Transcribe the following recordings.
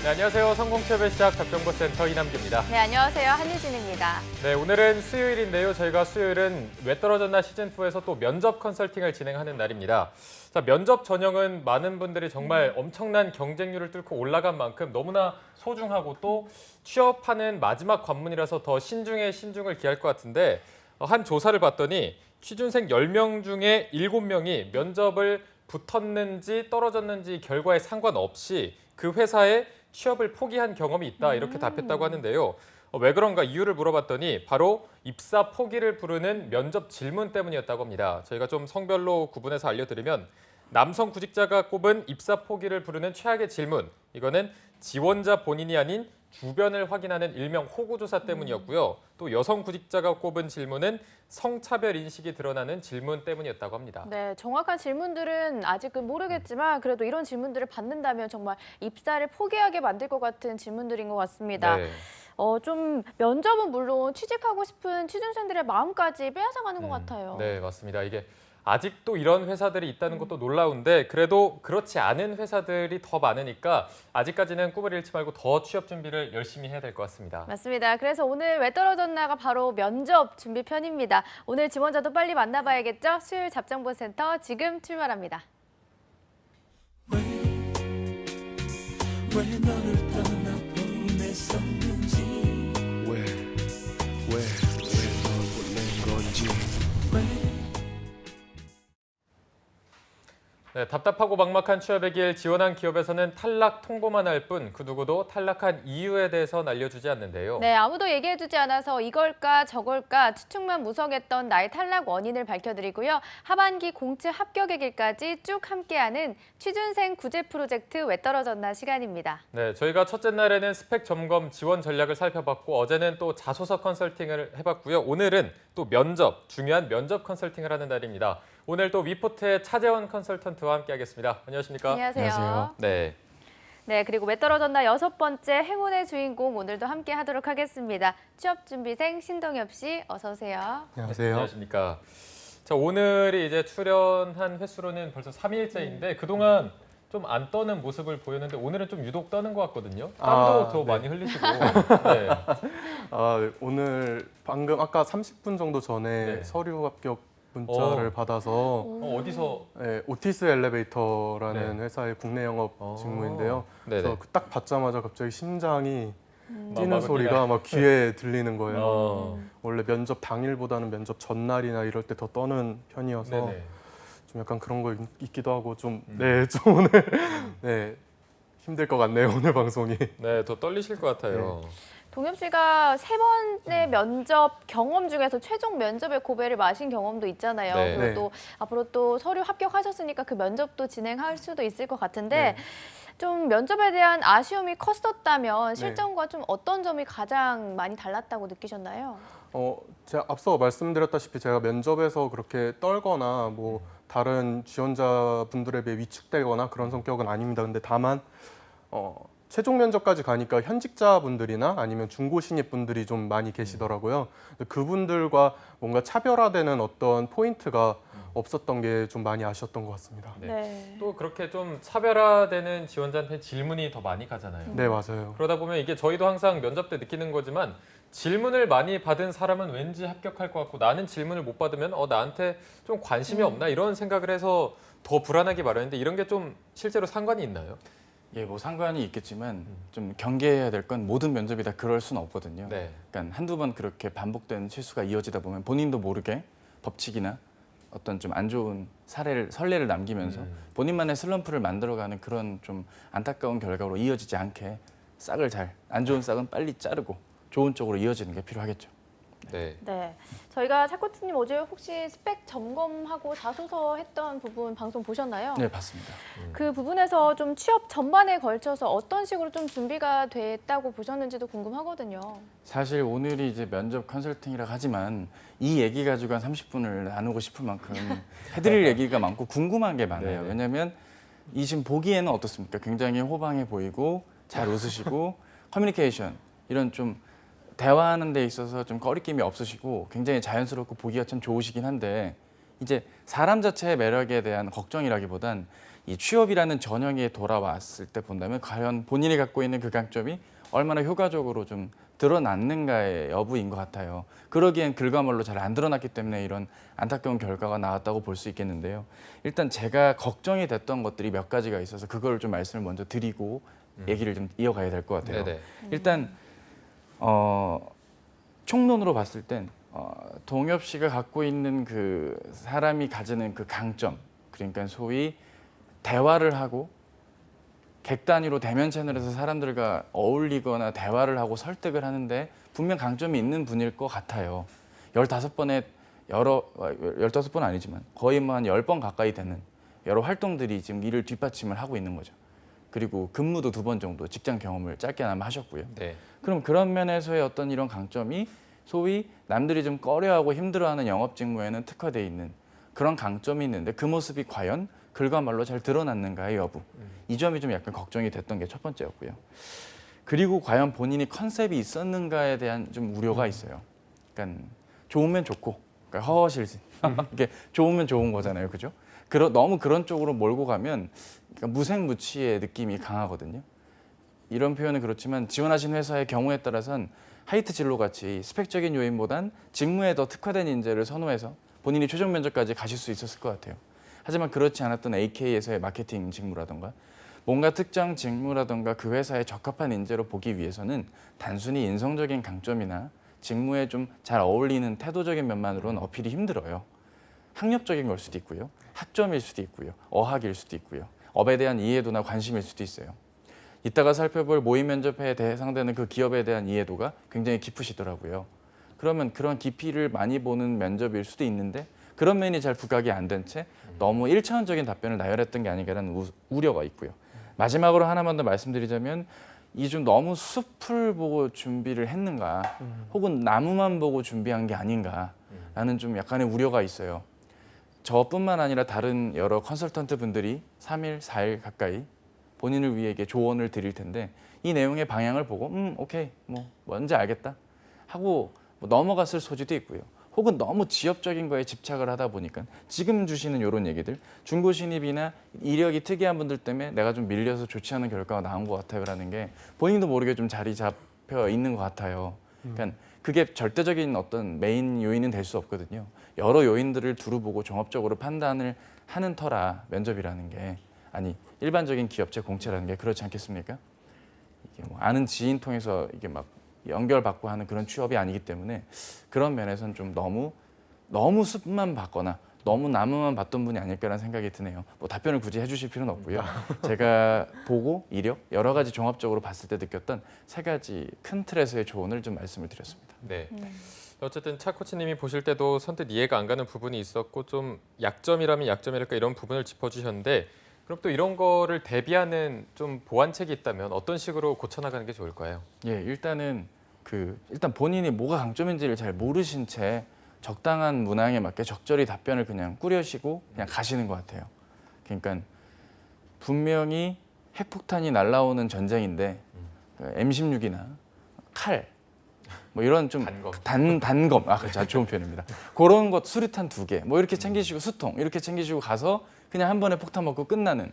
네, 안녕하세요. 성공취업의 시작 답정보센터 이남규입니다. 네, 안녕하세요. 한유진입니다. 네, 오늘은 수요일인데요. 저희가 수요일은 왜 떨어졌나 시즌2에서 또 면접 컨설팅을 진행하는 날입니다. 자, 면접 전형은 많은 분들이 정말 엄청난 경쟁률을 뚫고 올라간 만큼 너무나 소중하고 또 취업하는 마지막 관문이라서 더 신중에 신중을 기할 것 같은데 한 조사를 봤더니 취준생 10명 중에 7명이 면접을 붙었는지 떨어졌는지 결과에 상관없이 그 회사에 취업을 포기한 경험이 있다 이렇게 답했다고 하는데요. 왜 그런가 이유를 물어봤더니 바로 입사 포기를 부르는 면접 질문 때문이었다고 합니다. 저희가 좀 성별로 구분해서 알려드리면 남성 구직자가 꼽은 입사 포기를 부르는 최악의 질문, 이거는 지원자 본인이 아닌 주변을 확인하는 일명 호구조사 때문이었고요. 또 여성 구직자가 꼽은 질문은 성차별 인식이 드러나는 질문 때문이었다고 합니다. 네, 정확한 질문들은 아직은 모르겠지만 그래도 이런 질문들을 받는다면 정말 입사를 포기하게 만들 것 같은 질문들인 것 같습니다. 네. 좀 면접은 물론 취직하고 싶은 취준생들의 마음까지 빼앗아가는 것 같아요. 네, 맞습니다. 이게 아직도 이런 회사들이 있다는 것도 놀라운데 그래도 그렇지 않은 회사들이 더 많으니까 아직까지는 꿈을 잃지 말고 더 취업 준비를 열심히 해야 될 것 같습니다. 맞습니다. 그래서 오늘 왜 떨어졌나가 바로 면접 준비 편입니다. 오늘 지원자도 빨리 만나봐야겠죠? 수요일 잡정보센터 지금 출발합니다. 왜 너를 떠나보냈었는지 왜 널 보낸 건지 네, 답답하고 막막한 취업의 길 지원한 기업에서는 탈락 통보만 할 뿐 그 누구도 탈락한 이유에 대해선 알려주지 않는데요. 네, 아무도 얘기해주지 않아서 이걸까 저걸까 추측만 무성했던 나의 탈락 원인을 밝혀드리고요. 하반기 공채 합격의 길까지 쭉 함께하는 취준생 구제 프로젝트 왜 떨어졌나 시간입니다. 네, 저희가 첫째 날에는 스펙 점검 지원 전략을 살펴봤고 어제는 또 자소서 컨설팅을 해봤고요. 오늘은 또 면접, 중요한 면접 컨설팅을 하는 날입니다. 오늘 또 위포트의 차재원 컨설턴트와 함께하겠습니다. 안녕하십니까? 안녕하세요. 네. 네, 그리고 왜 떨어졌나 6번째 행운의 주인공 오늘도 함께하도록 하겠습니다. 취업준비생 신동엽 씨 어서 오세요. 안녕하세요. 안녕하십니까? 자, 오늘이 이제 출연한 횟수로는 벌써 3일째인데 그동안 좀 안 떠는 모습을 보였는데 오늘은 좀 유독 떠는 것 같거든요. 땀도 더 네. 많이 흘리시고. 네. 오늘 방금 아까 30분 정도 전에 네. 서류 합격 문자를 받아서 어디서? 네, 오티스 엘리베이터라는 네. 회사의 국내 영업 직무인데요. 네네. 그래서 딱 받자마자 갑자기 심장이 뛰는 막 소리가 막 귀에 들리는 거예요. 어. 원래 면접 당일보다는 면접 전날이나 이럴 때 더 떠는 편이어서 네네. 좀 약간 그런 거 있기도 하고 좀 오늘 네, 힘들 것 같네요, 오늘 방송이. 네, 더 떨리실 것 같아요. 동엽 씨가 3번의 면접 경험 중에서 최종 면접의 고배를 마신 경험도 있잖아요. 네. 그리고 네. 또 앞으로 또 서류 합격하셨으니까 그 면접도 진행할 수도 있을 것 같은데 좀 면접에 대한 아쉬움이 컸었다면 실전과 좀 어떤 점이 가장 많이 달랐다고 느끼셨나요? 제가 앞서 말씀드렸다시피 제가 면접에서 그렇게 떨거나 뭐 다른 지원자분들에 비해 위축되거나 그런 성격은 아닙니다. 근데 다만 최종 면접까지 가니까 현직자분들이나 아니면 중고 신입분들이 좀 많이 계시더라고요. 그분들과 뭔가 차별화되는 어떤 포인트가 없었던 게 좀 많이 아쉬웠던 것 같습니다. 네. 또 그렇게 좀 차별화되는 지원자한테 질문이 더 많이 가잖아요. 네, 맞아요. 그러다 보면 이게 저희도 항상 면접 때 느끼는 거지만 질문을 많이 받은 사람은 왠지 합격할 것 같고 나는 질문을 못 받으면 나한테 좀 관심이 없나 이런 생각을 해서 더 불안하기 마련인데 이런 게 좀 실제로 상관이 있나요? 예, 뭐 상관이 있겠지만 좀 경계해야 될 건 모든 면접이 다 그럴 수는 없거든요. 네. 그러니까 한두 번 그렇게 반복된 실수가 이어지다 보면 본인도 모르게 법칙이나 어떤 좀 안 좋은 선례를 남기면서 본인만의 슬럼프를 만들어가는 그런 좀 안타까운 결과로 이어지지 않게 안 좋은 싹은 빨리 자르고 좋은 쪽으로 이어지는 게 필요하겠죠. 네. 네, 저희가 차코트님 어제 혹시 스펙 점검하고 자소서 했던 부분 방송 보셨나요? 네, 봤습니다. 그 부분에서 좀 취업 전반에 걸쳐서 어떤 식으로 좀 준비가 됐다고 보셨는지도 궁금하거든요. 사실 오늘이 이제 면접 컨설팅이라고 하지만 이 얘기 가지고 한 30분을 나누고 싶을 만큼 해드릴 얘기가 많고 궁금한 게 많아요. 네네. 왜냐하면 이 지금 보기에는 어떻습니까? 굉장히 호방해 보이고 잘 웃으시고 커뮤니케이션 이런 좀 대화하는 데 있어서 좀 꺼리낌이 없으시고 굉장히 자연스럽고 보기가 참 좋으시긴 한데 이제 사람 자체의 매력에 대한 걱정이라기보단 이 취업이라는 전형에 돌아왔을 때 본다면 과연 본인이 갖고 있는 그 강점이 얼마나 효과적으로 좀 드러났는가의 여부인 것 같아요. 그러기엔 결과물로 잘 안 드러났기 때문에 이런 안타까운 결과가 나왔다고 볼 수 있겠는데요. 일단 제가 걱정이 됐던 것들이 몇 가지가 있어서 그걸 좀 말씀을 먼저 드리고 얘기를 좀 이어가야 될 것 같아요. 네네. 일단 총론으로 봤을 땐 동엽 씨가 갖고 있는 그 사람이 가지는 그 강점, 그러니까 소위 대화를 하고 객 단위로 대면 채널에서 사람들과 어울리거나 대화를 하고 설득을 하는데 분명 강점이 있는 분일 것 같아요. 15번에 15번 아니지만 거의 뭐 한 10번 가까이 되는 여러 활동들이 지금 이를 뒷받침을 하고 있는 거죠. 그리고 근무도 2번 정도 직장 경험을 짧게나마 하셨고요. 네. 그럼 그런 면에서의 어떤 이런 강점이 소위 남들이 좀 꺼려하고 힘들어하는 영업 직무에는 특화되어 있는 그런 강점이 있는데 그 모습이 과연 결과말로 잘 드러났는가의 여부. 이 점이 좀 약간 걱정이 됐던 게 첫 번째였고요. 그리고 과연 본인이 컨셉이 있었는가에 대한 좀 우려가 있어요. 그러니까 좋으면 좋고, 그러니까 허허실실. 이게 좋으면 좋은 거잖아요, 그죠? 너무 그런 쪽으로 몰고 가면 그러니까 무색무취의 느낌이 강하거든요. 이런 표현은 그렇지만 지원하신 회사의 경우에 따라서는 하이트 진로 같이 스펙적인 요인보단 직무에 더 특화된 인재를 선호해서 본인이 최종 면접까지 가실 수 있었을 것 같아요. 하지만 그렇지 않았던 AK에서의 마케팅 직무라던가 뭔가 특정 직무라던가 그 회사에 적합한 인재로 보기 위해서는 단순히 인성적인 강점이나 직무에 좀 잘 어울리는 태도적인 면만으로는 어필이 힘들어요. 학력적인 걸 수도 있고요. 학점일 수도 있고요. 어학일 수도 있고요. 업에 대한 이해도나 관심일 수도 있어요. 이따가 살펴볼 모의 면접에 대상되는 그 기업에 대한 이해도가 굉장히 깊으시더라고요. 그러면 그런 깊이를 많이 보는 면접일 수도 있는데 그런 면이 잘 부각이 안 된 채 너무 1차원적인 답변을 나열했던 게 아닌가라는 우려가 있고요. 마지막으로 하나만 더 말씀드리자면 이 좀 너무 숲을 보고 준비를 했는가 혹은 나무만 보고 준비한 게 아닌가라는 좀 약간의 우려가 있어요. 저뿐만 아니라 다른 여러 컨설턴트 분들이 3일, 4일 가까이 본인을 위해 조언을 드릴 텐데 이 내용의 방향을 보고 오케이, 뭐 뭔지 알겠다 하고 뭐 넘어갔을 소지도 있고요. 혹은 너무 지엽적인 거에 집착을 하다 보니까 지금 주시는 이런 얘기들 중고 신입이나 이력이 특이한 분들 때문에 내가 좀 밀려서 좋지 않은 결과가 나온 것 같아요라는 게 본인도 모르게 좀 자리 잡혀 있는 것 같아요. 그러니까 그게 절대적인 어떤 메인 요인은 될 수 없거든요. 여러 요인들을 두루 보고 종합적으로 판단을 하는 터라 면접이라는 게 아니 일반적인 기업체 공채라는 게 그렇지 않겠습니까? 이게 뭐 아는 지인 통해서 이게 막 연결받고 하는 그런 취업이 아니기 때문에 그런 면에서는 좀 너무 숲만 봤거나 너무 나무만 봤던 분이 아닐까라는 생각이 드네요. 뭐 답변을 굳이 해주실 필요는 없고요. 제가 보고 이력 여러 가지 종합적으로 봤을 때 느꼈던 3가지 큰 틀에서의 조언을 좀 말씀을 드렸습니다. 네. 어쨌든 차 코치님이 보실 때도 선뜻 이해가 안 가는 부분이 있었고 좀 약점이라면 약점이랄까 이런 부분을 짚어주셨는데 그럼 또 이런 거를 대비하는 좀 보완책이 있다면 어떤 식으로 고쳐나가는 게 좋을까요? 예, 일단 본인이 뭐가 강점인지를 잘 모르신 채 적당한 문항에 맞게 적절히 답변을 그냥 꾸려시고 그냥 가시는 것 같아요. 그러니까 분명히 핵폭탄이 날아오는 전쟁인데 M16이나 칼 뭐 이런 좀 단검 그렇죠, 좋은 표현입니다. 그런 것 수류탄 2개 뭐 이렇게 챙기시고 수통 이렇게 챙기시고 가서 그냥 한 번에 폭탄 먹고 끝나는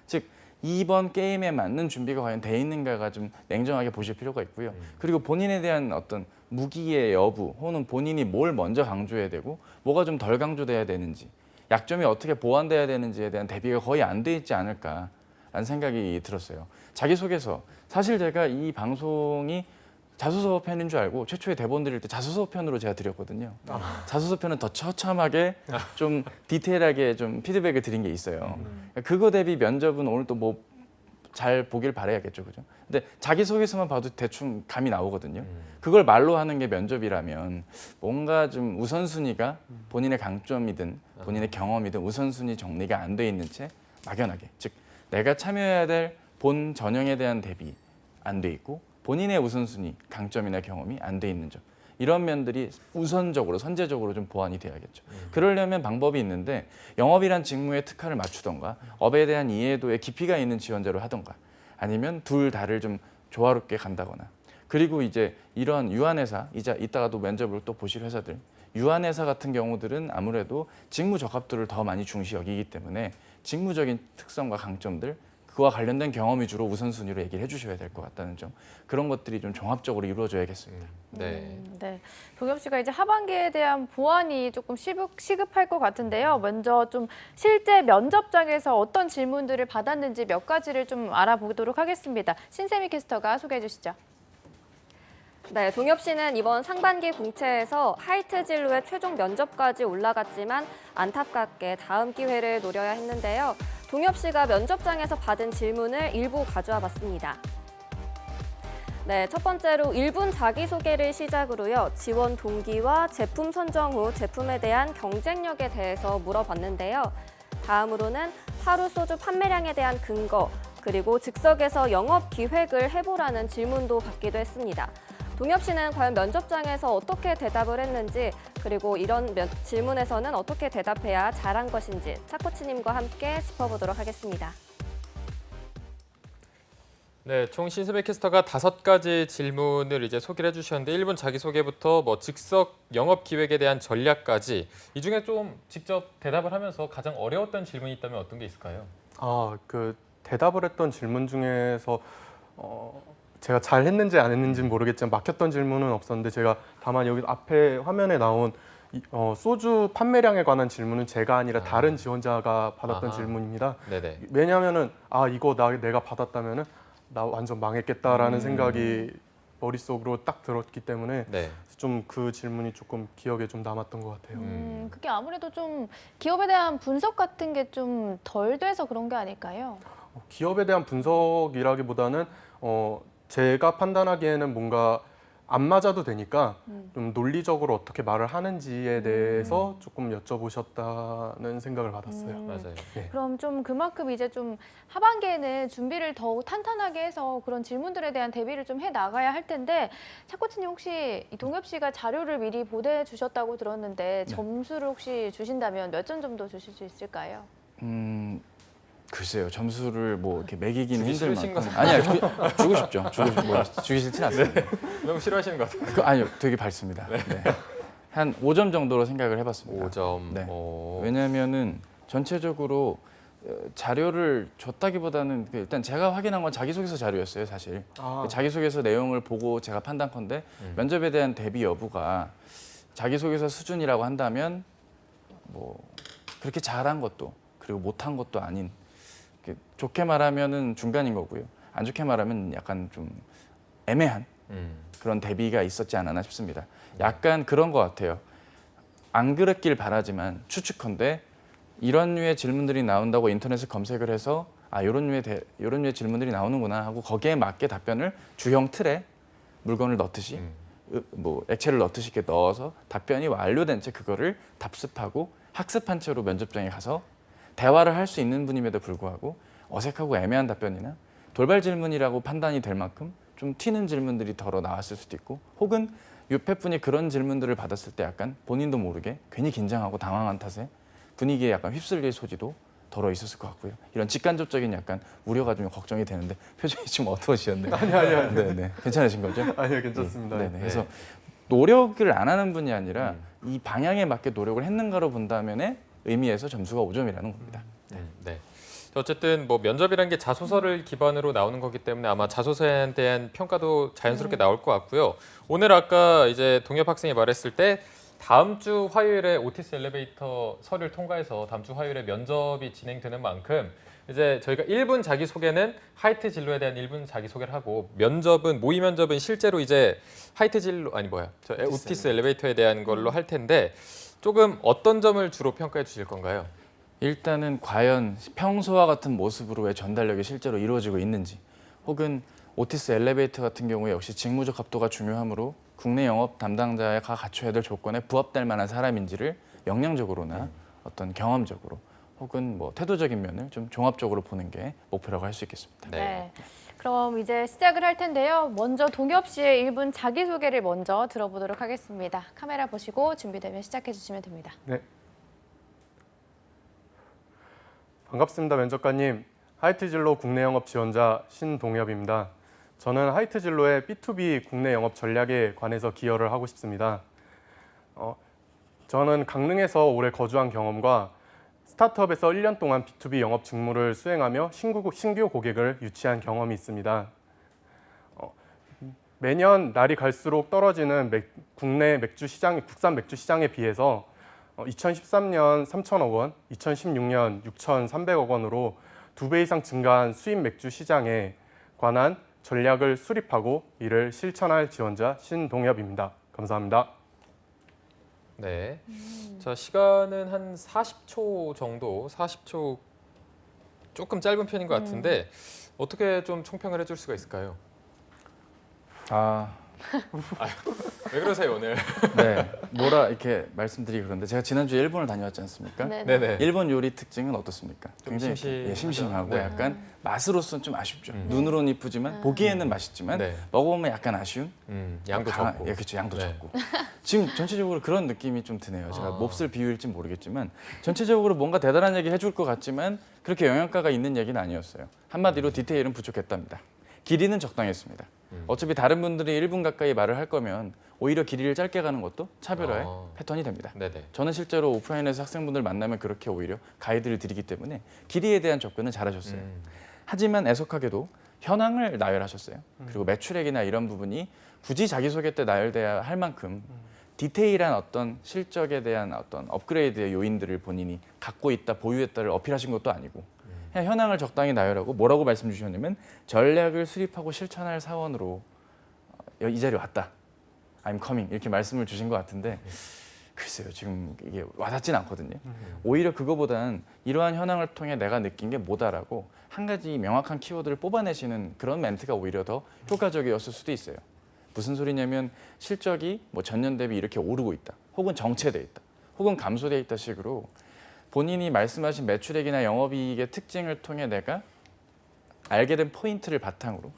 즉 이번 게임에 맞는 준비가 과연 돼 있는가가 좀 냉정하게 보실 필요가 있고요. 그리고 본인에 대한 어떤 무기의 여부 혹은 본인이 뭘 먼저 강조해야 되고 뭐가 좀 덜 강조돼야 되는지 약점이 어떻게 보완돼야 되는지에 대한 대비가 거의 안 돼 있지 않을까라는 생각이 들었어요. 자기소개서 사실 제가 이 방송이 자소서 편인 줄 알고 최초에 대본 드릴 때 자소서 편으로 제가 드렸거든요. 자소서 편은 더 처참하게 좀 디테일하게 좀 피드백을 드린 게 있어요. 그거 대비 면접은 오늘 또 뭐 잘 보길 바라야겠죠, 그죠? 근데 자기소개서만 봐도 대충 감이 나오거든요. 그걸 말로 하는 게 면접이라면 뭔가 좀 우선순위가 본인의 강점이든 본인의 경험이든 우선순위 정리가 안 돼 있는 채 막연하게 즉 내가 참여해야 될 본 전형에 대한 대비 안 돼 있고 본인의 우선순위, 강점이나 경험이 안 돼 있는 점 이런 면들이 우선적으로, 선제적으로 좀 보완이 돼야겠죠. 그러려면 방법이 있는데 영업이란 직무에 특화를 맞추던가 업에 대한 이해도에 깊이가 있는 지원자로 하던가 아니면 둘 다를 좀 조화롭게 간다거나 그리고 이제 이런 유한회사, 이따가도 면접을 또 보실 회사들 유한회사 같은 경우들은 아무래도 직무 적합도를 더 많이 중시 여기기 때문에 직무적인 특성과 강점들 그와 관련된 경험 위주로 우선순위로 얘기를 해주셔야 될 것 같다는 점 그런 것들이 좀 종합적으로 이루어져야겠습니다. 네. 네. 동엽 씨가 이제 하반기에 대한 보완이 조금 시급할 것 같은데요. 먼저 좀 실제 면접장에서 어떤 질문들을 받았는지 몇 가지를 좀 알아보도록 하겠습니다. 신세미 캐스터가 소개해 주시죠. 네, 동엽 씨는 이번 상반기 공채에서 하이트 진로의 최종 면접까지 올라갔지만 안타깝게 다음 기회를 노려야 했는데요. 동엽 씨가 면접장에서 받은 질문을 일부 가져와 봤습니다. 네, 첫 번째로 1분 자기소개를 시작으로요. 지원 동기와 제품 선정 후 제품에 대한 경쟁력에 대해서 물어봤는데요. 다음으로는 하루 소주 판매량에 대한 근거, 그리고 즉석에서 영업 기획을 해보라는 질문도 받기도 했습니다. 동엽 씨는 과연 면접장에서 어떻게 대답을 했는지, 그리고 이런 질문에서는 어떻게 대답해야 잘한 것인지 차코치님과 함께 짚어보도록 하겠습니다. 네, 총 신세미 캐스터가 5가지 질문을 이제 소개를 해주셨는데 1분 자기소개부터 뭐 즉석 영업 기획에 대한 전략까지 이 중에 좀 직접 대답을 하면서 가장 어려웠던 질문이 있다면 어떤 게 있을까요? 그 대답을 했던 질문 중에서 제가 잘 했는지 안 했는지는 모르겠지만 막혔던 질문은 없었는데 제가 다만 여기 앞에 화면에 나온 소주 판매량에 관한 질문은 제가 아니라 다른 지원자가 받았던 아하. 질문입니다. 네네. 왜냐하면은 이거 내가 받았다면은 나 완전 망했겠다라는 생각이 머릿속으로 딱 들었기 때문에 네. 좀 그 질문이 조금 기억에 좀 남았던 것 같아요. 그게 아무래도 좀 기업에 대한 분석 같은 게 좀 덜 돼서 그런 게 아닐까요? 기업에 대한 분석이라기보다는 제가 판단하기에는 뭔가 안 맞아도 되니까 좀 논리적으로 어떻게 말을 하는지에 대해서 조금 여쭤보셨다는 생각을 받았어요. 맞아요. 그럼 좀 그만큼 이제 좀 하반기에는 준비를 더욱 탄탄하게 해서 그런 질문들에 대한 대비를 좀 해 나가야 할 텐데 차코치님 혹시 이 동엽 씨가 자료를 미리 보내주셨다고 들었는데 점수를 혹시 주신다면 몇 점 정도 주실 수 있을까요? 글쎄요, 점수를 뭐 이렇게 매기기는 주기 힘들 싫으신 만큼. 아니요, 주고 싶죠. 주기 싫진 않습니다. 너무 싫어하시는 것 같아요. 아니요, 되게 밝습니다. 네. 한 5점 정도로 생각을 해봤습니다. 5점. 네. 오. 왜냐하면은 전체적으로 자료를 줬다기보다는 일단 제가 확인한 건 자기소개서 자료였어요, 사실. 자기소개서 내용을 보고 제가 판단컨대 면접에 대한 대비 여부가 자기소개서 수준이라고 한다면 뭐 그렇게 잘한 것도 그리고 못한 것도 아닌, 좋게 말하면은 중간인 거고요. 안 좋게 말하면 약간 좀 애매한 그런 대비가 있었지 않았나 싶습니다. 약간 그런 것 같아요. 안 그랬길 바라지만 추측컨대 이런 류의 질문들이 나온다고 인터넷에 검색을 해서 이런 류의 질문들이 나오는구나 하고 거기에 맞게 답변을 주형 틀에 물건을 넣듯이 뭐 액체를 넣듯이 이렇게 넣어서 답변이 완료된 채 그거를 답습하고 학습한 채로 면접장에 가서 대화를 할 수 있는 분임에도 불구하고 어색하고 애매한 답변이나 돌발 질문이라고 판단이 될 만큼 좀 튀는 질문들이 덜어 나왔을 수도 있고, 혹은 유패분이 그런 질문들을 받았을 때 약간 본인도 모르게 괜히 긴장하고 당황한 탓에 분위기에 약간 휩쓸릴 소지도 덜어 있었을 것 같고요. 이런 직간접적인 약간 우려가 좀 걱정이 되는데 표정이 좀 어두워지셨네요. 아니요. 네네. 괜찮으신 거죠? 아니요, 괜찮습니다. 네네. 그래서 노력을 안 하는 분이 아니라 이 방향에 맞게 노력을 했는가로 본다면의 의미에서 점수가 5점이라는 겁니다. 네. 어쨌든 뭐 면접이라는 게 자소서를 기반으로 나오는 거기 때문에 아마 자소서에 대한 평가도 자연스럽게 나올 것 같고요. 오늘 아까 이제 동엽 학생이 말했을 때 다음 주 화요일에 오티스 엘리베이터 서류를 통과해서 다음 주 화요일에 면접이 진행되는 만큼 이제 저희가 1분 자기소개는 하이트 진로에 대한 1분 자기소개를 하고 모의 면접은 실제로 이제 하이트 진로 오티스 엘리베이터에 대한 걸로 할 텐데 조금 어떤 점을 주로 평가해 주실 건가요? 일단은 과연 평소와 같은 모습으로의 전달력이 실제로 이루어지고 있는지, 혹은 오티스 엘리베이터 같은 경우에 역시 직무적 합도가 중요하므로 국내 영업 담당자가 갖춰야 될 조건에 부합될 만한 사람인지를 역량적으로나 어떤 경험적으로 혹은 뭐 태도적인 면을 좀 종합적으로 보는 게 목표라고 할 수 있겠습니다. 네. 그럼 이제 시작을 할 텐데요. 먼저 동엽 씨의 1분 자기소개를 먼저 들어보도록 하겠습니다. 카메라 보시고 준비되면 시작해 주시면 됩니다. 네. 반갑습니다, 면접관님. 하이트 진로 국내 영업 지원자 신동엽입니다. 저는 하이트 진로의 B2B 국내 영업 전략에 관해서 기여를 하고 싶습니다. 저는 강릉에서 오래 거주한 경험과 스타트업에서 1년 동안 B2B 영업 직무를 수행하며 신규 고객을 유치한 경험이 있습니다. 매년 날이 갈수록 떨어지는 국내 맥주 시장, 국산 맥주 시장에 비해서 2013년 3천억 원, 2016년 6,300억 원으로 2배 이상 증가한 수입 맥주 시장에 관한 전략을 수립하고 이를 실천할 지원자 신동엽입니다. 감사합니다. 네. 자, 시간은 한 40초 정도, 40초 조금 짧은 편인 것 같은데 어떻게 좀 총평을 해줄 수가 있을까요? 왜 그러세요 오늘? 네, 뭐라 이렇게 말씀드리기 그런데 제가 지난주에 일본을 다녀왔지 않습니까? 네네. 일본 요리 특징은 어떻습니까? 좀 심심하고 네. 약간 맛으로서는 좀 아쉽죠. 눈으로는 이쁘지만 보기에는 맛있지만 네. 먹어보면 약간 아쉬운. 양도 적고. 예, 그렇죠. 양도 네. 적고. 지금 전체적으로 그런 느낌이 좀 드네요. 제가 아. 몹쓸 비유일지 모르겠지만 전체적으로 뭔가 대단한 얘기 해줄 것 같지만 그렇게 영양가가 있는 얘기는 아니었어요. 한마디로 디테일은 부족했답니다. 길이는 적당했습니다. 어차피 다른 분들이 1분 가까이 말을 할 거면 오히려 길이를 짧게 가는 것도 차별화의 패턴이 됩니다. 네네. 저는 실제로 오프라인에서 학생분들 만나면 그렇게 오히려 가이드를 드리기 때문에 길이에 대한 접근은 잘하셨어요. 하지만 애석하게도 현황을 나열하셨어요. 그리고 매출액이나 이런 부분이 굳이 자기소개 때 나열돼야 할 만큼 디테일한 어떤 실적에 대한 어떤 업그레이드의 요인들을 본인이 갖고 있다, 보유했다를 어필하신 것도 아니고 그냥 현황을 적당히 나열하고 뭐라고 말씀 주셨냐면 전략을 수립하고 실천할 사원으로 이 자리에 왔다. I'm coming 이렇게 말씀을 주신 것 같은데 글쎄요 지금 이게 와닿진 않거든요. 오히려 그거보단 이러한 현황을 통해 내가 느낀 게 뭐다라고 한 가지 명확한 키워드를 뽑아내시는 그런 멘트가 오히려 더 효과적이었을 수도 있어요. 무슨 소리냐면 실적이 뭐 전년 대비 이렇게 오르고 있다. 혹은 정체돼 있다. 혹은 감소돼 있다 식으로 본인이 말씀하신 매출액이나 영업이익의 특징을 통해 내가 알게 된 포인트를 바탕으로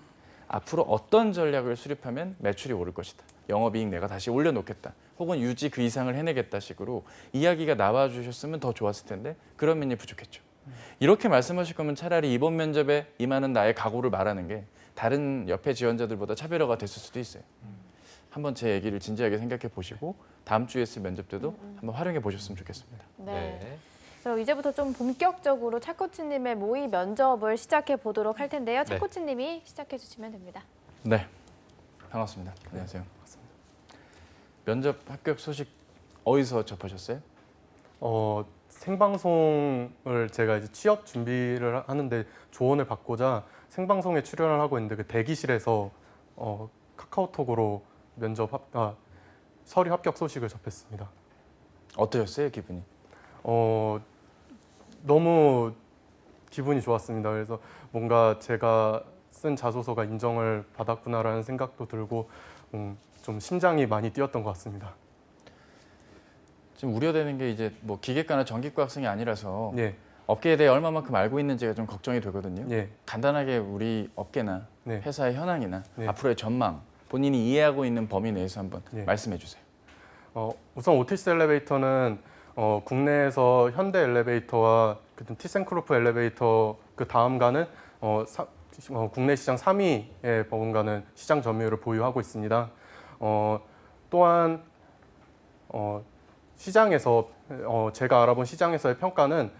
앞으로 어떤 전략을 수립하면 매출이 오를 것이다. 영업이익 내가 다시 올려놓겠다. 혹은 유지 그 이상을 해내겠다 식으로 이야기가 나와주셨으면 더 좋았을 텐데 그런 면이 부족했죠. 이렇게 말씀하실 거면 차라리 이번 면접에 임하는 나의 각오를 말하는 게 다른 옆에 지원자들보다 차별화가 됐을 수도 있어요. 한번 제 얘기를 진지하게 생각해 보시고 다음 주에 있을 면접 때도 한번 활용해 보셨으면 좋겠습니다. 네. 그럼 이제부터 좀 본격적으로 차코치님의 모의 면접을 시작해 보도록 할 텐데요. 차코치님이 시작해 주시면 됩니다. 네, 반갑습니다. 안녕하세요. 면접 합격 소식 어디서 접하셨어요? 생방송을 제가 이제 취업 준비를 하는데 조언을 받고자 생방송에 출연을 하고 있는데 그 대기실에서 카카오톡으로 서류 합격 소식을 접했습니다. 어떠셨어요, 기분이? 너무 기분이 좋았습니다. 그래서 뭔가 제가 쓴 자소서가 인정을 받았구나라는 생각도 들고 좀 심장이 많이 뛰었던 것 같습니다. 지금 우려되는 게 이제 뭐 기계과나 전기과 학생이 아니라서 예, 업계에 대해 얼마만큼 알고 있는지가 좀 걱정이 되거든요. 예, 간단하게 우리 업계나 네. 회사의 현황이나 네. 앞으로의 전망, 본인이 이해하고 있는 범위 내에서 한번 네. 말씀해 주세요. 우선 오티스 엘리베이터는 국내에서 현대 엘리베이터와 티센크로프 엘리베이터 그 다음 가는 국내 시장 3위에 버금가는 시장 점유율을 보유하고 있습니다. 또한 시장에서 제가 알아본 시장에서의 평가는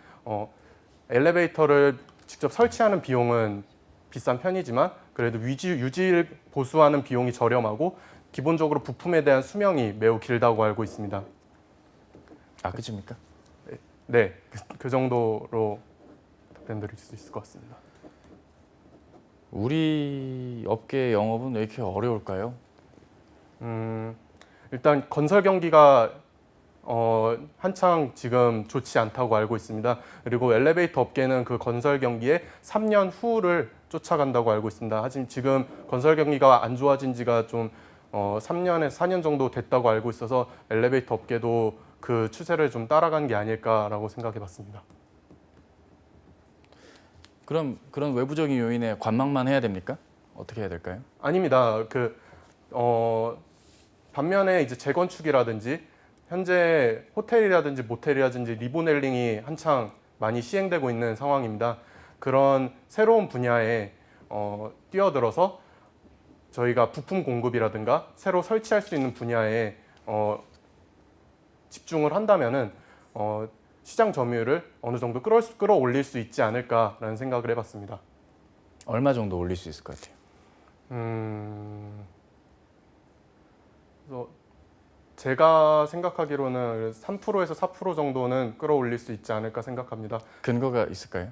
엘리베이터를 직접 설치하는 비용은 비싼 편이지만 그래도 유지 보수하는 비용이 저렴하고 기본적으로 부품에 대한 수명이 매우 길다고 알고 있습니다. 아, 그렇습니까? 네, 그 정도로 답변 드릴 수 있을 것 같습니다. 우리 업계 영업은 왜 이렇게 어려울까요? 일단 건설 경기가 한창 지금 좋지 않다고 알고 있습니다. 그리고 엘리베이터 업계는 그 건설 경기의 3년 후를 쫓아간다고 알고 있습니다. 하지만 지금 건설 경기가 안 좋아진 지가 좀 3년에서 4년 정도 됐다고 알고 있어서 엘리베이터 업계도 그 추세를 좀 따라간 게 아닐까라고 생각해 봤습니다. 그럼 그런 외부적인 요인에 관망만 해야 됩니까? 어떻게 해야 될까요? 아닙니다. 반면에 이제 재건축이라든지 현재 호텔이라든지 모텔이라든지 리모델링이 한창 많이 시행되고 있는 상황입니다. 그런 새로운 분야에 뛰어들어서 저희가 부품 공급이라든가 새로 설치할 수 있는 분야에 집중을 한다면은 시장 점유율을 어느 정도 끌어올릴 수 있지 않을까라는 생각을 해봤습니다. 얼마 정도 올릴 수 있을 것 같아요? 그래서 제가 생각하기로는 3%에서 4% 정도는 끌어올릴 수 있지 않을까 생각합니다. 근거가 있을까요?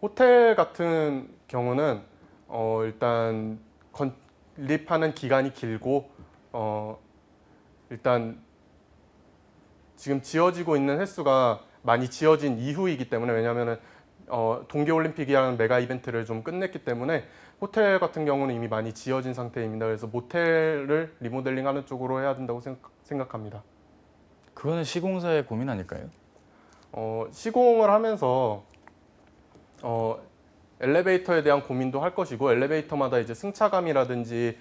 호텔 같은 경우는 일단 건립하는 기간이 길고 일단 지금 지어지고 있는 횟수가 많이 지어진 이후이기 때문에 왜냐하면 동계올림픽이라는 메가 이벤트를 좀 끝냈기 때문에 호텔 같은 경우는 이미 많이 지어진 상태입니다. 그래서 모텔을 리모델링하는 쪽으로 해야 된다고 생각합니다. 그거는 시공사의 고민 아닐까요? 시공을 하면서 엘리베이터에 대한 고민도 할 것이고 엘리베이터마다 이제 승차감이라든지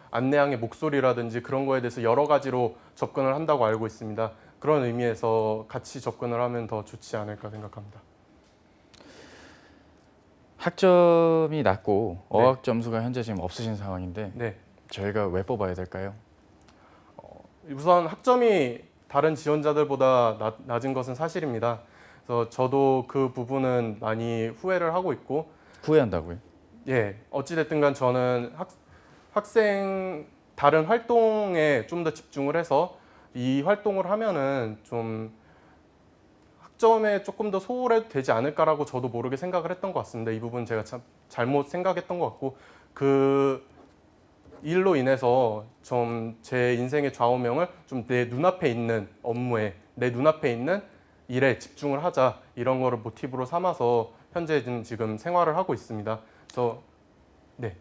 안내양의 목소리라든지 그런 거에 대해서 여러 가지로 접근을 한다고 알고 있습니다. 그런 의미에서 같이 접근을 하면 더 좋지 않을까 생각합니다. 학점이 낮고 어학 점수가 현재 지금 없으신 상황인데 네. 저희가 왜 뽑아야 될까요? 우선 학점이 다른 지원자들보다 낮은 것은 사실입니다. 그래서 저도 그 부분은 많이 후회를 하고 있고 후회한다고요? 예, 어찌됐든 간 저는 학생 다른 활동에 좀 더 집중을 해서 이 활동을 하면은 좀 학점에 조금 더 소홀해도 되지 않을까라고 저도 모르게 생각을 했던 것 같습니다. 이 부분 제가 참 잘못 생각했던 것 같고 그 일로 인해서 좀 제 인생의 좌우명을 좀 내 눈앞에 있는 업무에 내 눈앞에 있는 일에 집중을 하자 이런 거를 모티브로 삼아서 현재는 지금 생활을 하고 있습니다. 그래서 네.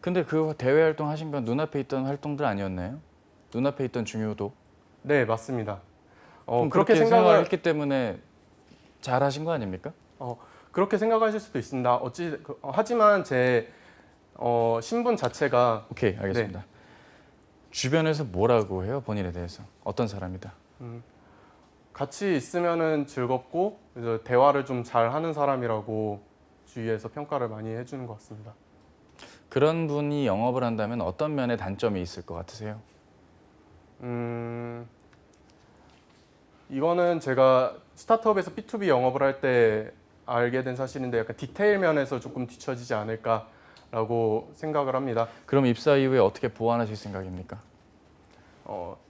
근데 그 대외 활동 하신 건 눈앞에 있던 활동들 아니었나요? 눈앞에 있던 중요도. 네, 맞습니다. 그럼 그렇게 그렇게 생각을 했기 때문에 잘 하신 거 아닙니까? 그렇게 생각하실 수도 있습니다. 하지만 제 신분 자체가 오케이, 알겠습니다. 주변에서 뭐라고 해요? 본인에 대해서. 어떤 사람이다? 같이 있으면은 즐겁고 이제 대화를 좀 잘하는 사람이라고 주위에서 평가를 많이 해주는 것 같습니다. 그런 분이 영업을 한다면 어떤 면에 단점이 있을 것 같으세요? 이거는 제가 스타트업에서 B2B 영업을 할 때 알게 된 사실인데 약간 디테일 면에서 조금 뒤처지지 않을까라고 생각을 합니다. 그럼 입사 이후에 어떻게 보완하실 생각입니까?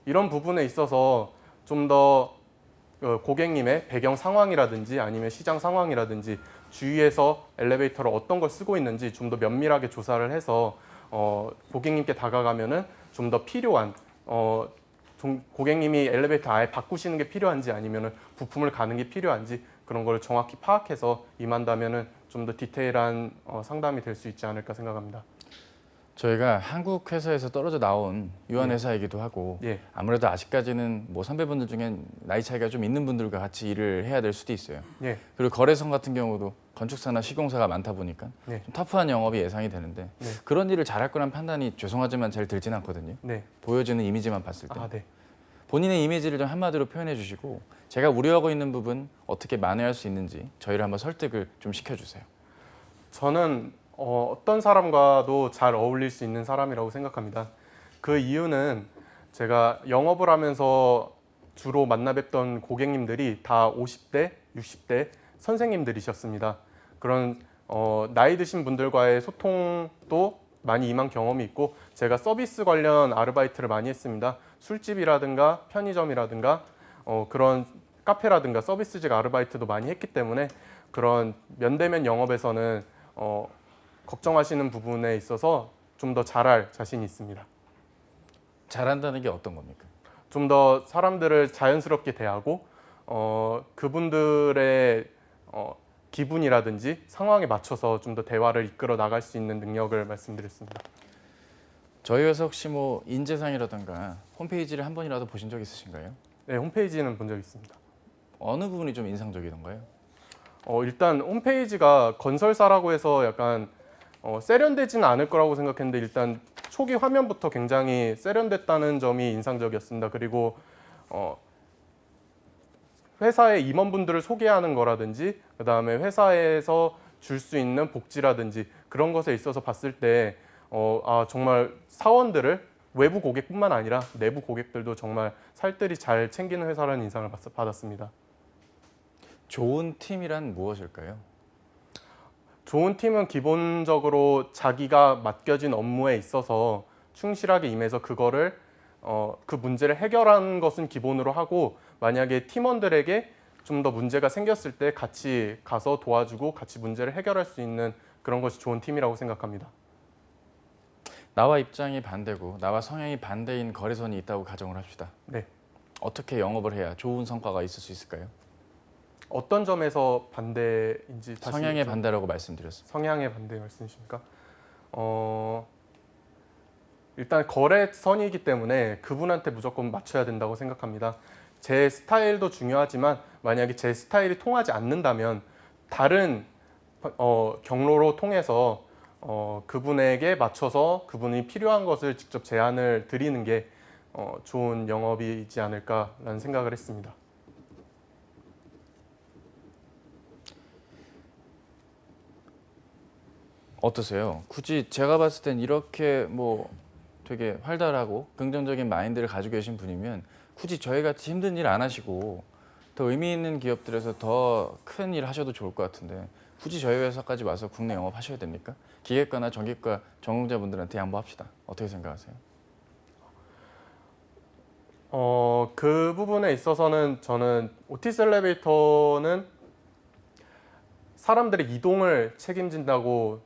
이런 부분에 있어서 좀 더 고객님의 배경 상황이라든지 아니면 시장 상황이라든지 주위에서 엘리베이터를 어떤 걸 쓰고 있는지 좀 더 면밀하게 조사를 해서 고객님께 다가가면은 좀 더 필요한 고객님이 엘리베이터 아예 바꾸시는 게 필요한지 아니면은 부품을 가는 게 필요한지 그런 걸 정확히 파악해서 임한다면은 좀 더 디테일한 상담이 될 수 있지 않을까 생각합니다. 저희가 한국 회사에서 떨어져 나온 유한 회사이기도 하고 예. 아무래도 아직까지는 뭐 선배분들 중엔 나이 차이가 좀 있는 분들과 같이 일을 해야 될 수도 있어요. 예. 그리고 거래성 같은 경우도 건축사나 시공사가 많다 보니까 네. 좀 터프한 영업이 예상이 되는데 네. 그런 일을 잘할 거란 판단이 죄송하지만 잘 들진 않거든요. 네. 보여지는 이미지만 봤을 때. 네. 본인의 이미지를 좀 한마디로 표현해 주시고 제가 우려하고 있는 부분 어떻게 만회할 수 있는지 저희를 한번 설득을 좀 시켜주세요. 저는 어떤 사람과도 잘 어울릴 수 있는 사람이라고 생각합니다. 그 이유는 제가 영업을 하면서 주로 만나 뵙던 고객님들이 다 50대, 60대 선생님들이셨습니다. 그런 나이 드신 분들과의 소통도 많이 임한 경험이 있고 제가 서비스 관련 아르바이트를 많이 했습니다. 술집이라든가 편의점이라든가 그런 카페라든가 서비스직 아르바이트도 많이 했기 때문에 그런 면대면 영업에서는 걱정하시는 부분에 있어서 좀 더 잘할 자신이 있습니다. 잘한다는 게 어떤 겁니까? 좀 더 사람들을 자연스럽게 대하고 그분들의 기분이라든지 상황에 맞춰서 좀 더 대화를 이끌어 나갈 수 있는 능력을 말씀드렸습니다. 저희 회사 혹시 뭐 인재상이라든가 홈페이지를 한 번이라도 보신 적 있으신가요? 네, 홈페이지는 본 적 있습니다. 어느 부분이 좀 인상적이던가요? 일단 홈페이지가 건설사라고 해서 약간 세련되지는 않을 거라고 생각했는데 일단 초기 화면부터 굉장히 세련됐다는 점이 인상적이었습니다. 그리고 회사의 임원분들을 소개하는 거라든지 그다음에 회사에서 줄 수 있는 복지라든지 그런 것에 있어서 봤을 때 정말 사원들을 외부 고객뿐만 아니라 내부 고객들도 정말 살뜰히 잘 챙기는 회사라는 인상을 받았습니다. 좋은 팀이란 무엇일까요? 좋은 팀은 기본적으로 자기가 맡겨진 업무에 있어서 충실하게 임해서 그거를 그 문제를 해결하는 것은 기본으로 하고, 만약에 팀원들에게 좀 더 문제가 생겼을 때 같이 가서 도와주고 같이 문제를 해결할 수 있는 그런 것이 좋은 팀이라고 생각합니다. 나와 입장이 반대고 나와 성향이 반대인 거래선이 있다고 가정을 합시다. 네. 어떻게 영업을 해야 좋은 성과가 있을 수 있을까요? 어떤 점에서 반대인지 다시 성향의 좀- 반대라고 말씀드렸습니다. 성향의 반대 말씀이십니까? 일단 거래선이기 때문에 그분한테 무조건 맞춰야 된다고 생각합니다. 제 스타일도 중요하지만 만약에 제 스타일이 통하지 않는다면 다른 경로로 통해서 그분에게 맞춰서 그분이 필요한 것을 직접 제안을 드리는 게 좋은 영업이지 않을까라는 생각을 했습니다. 어떠세요? 굳이 제가 봤을 땐 이렇게 뭐 되게 활달하고 긍정적인 마인드를 가지고 계신 분이면 굳이 저희 같이 힘든 일 안 하시고 더 의미 있는 기업들에서 더 큰 일 하셔도 좋을 것 같은데 굳이 저희 회사까지 와서 국내 영업 하셔야 됩니까? 기획과나 전기과 전공자분들한테 양보합시다. 어떻게 생각하세요? 그 부분에 있어서는 저는 오티스 엘리베이터는 사람들의 이동을 책임진다고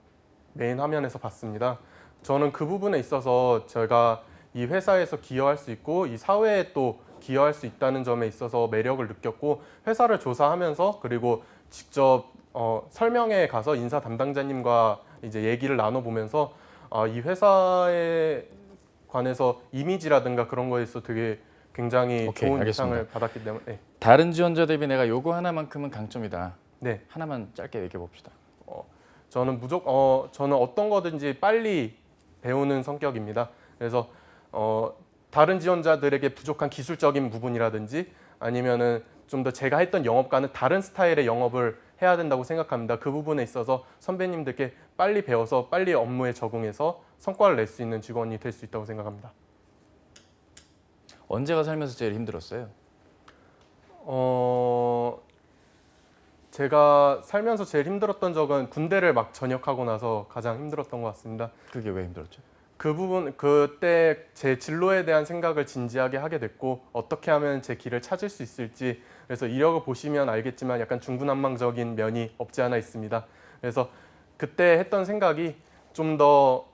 메인 화면에서 봤습니다. 저는 그 부분에 있어서 제가 이 회사에서 기여할 수 있고 이 사회에 또 기여할 수 있다는 점에 있어서 매력을 느꼈고, 회사를 조사하면서 그리고 직접 설명회에 가서 인사 담당자님과 이제 얘기를 나눠보면서 이 회사에 관해서 이미지라든가 그런 거에 있어 되게 굉장히 오케이, 좋은 알겠습니다. 인상을 받았기 때문에 네. 다른 지원자 대비 내가 요거 하나만큼은 강점이다. 네. 하나만 짧게 얘기해 봅시다. 저는 저는 어떤 거든지 빨리 배우는 성격입니다. 그래서 다른 지원자들에게 부족한 기술적인 부분이라든지 아니면은 좀 더 제가 했던 영업과는 다른 스타일의 영업을 해야 된다고 생각합니다. 그 부분에 있어서 선배님들께 빨리 배워서 빨리 업무에 적응해서 성과를 낼 수 있는 직원이 될 수 있다고 생각합니다. 언제가 살면서 제일 힘들었어요? 제가 살면서 제일 힘들었던 적은 군대를 막 전역하고 나서 가장 힘들었던 것 같습니다. 그게 왜 힘들었죠? 그 부분 그때 제 진로에 대한 생각을 진지하게 하게 됐고 어떻게 하면 제 길을 찾을 수 있을지, 그래서 이력을 보시면 알겠지만 약간 중구난방적인 면이 없지 않아 있습니다. 그래서 그때 했던 생각이 좀 더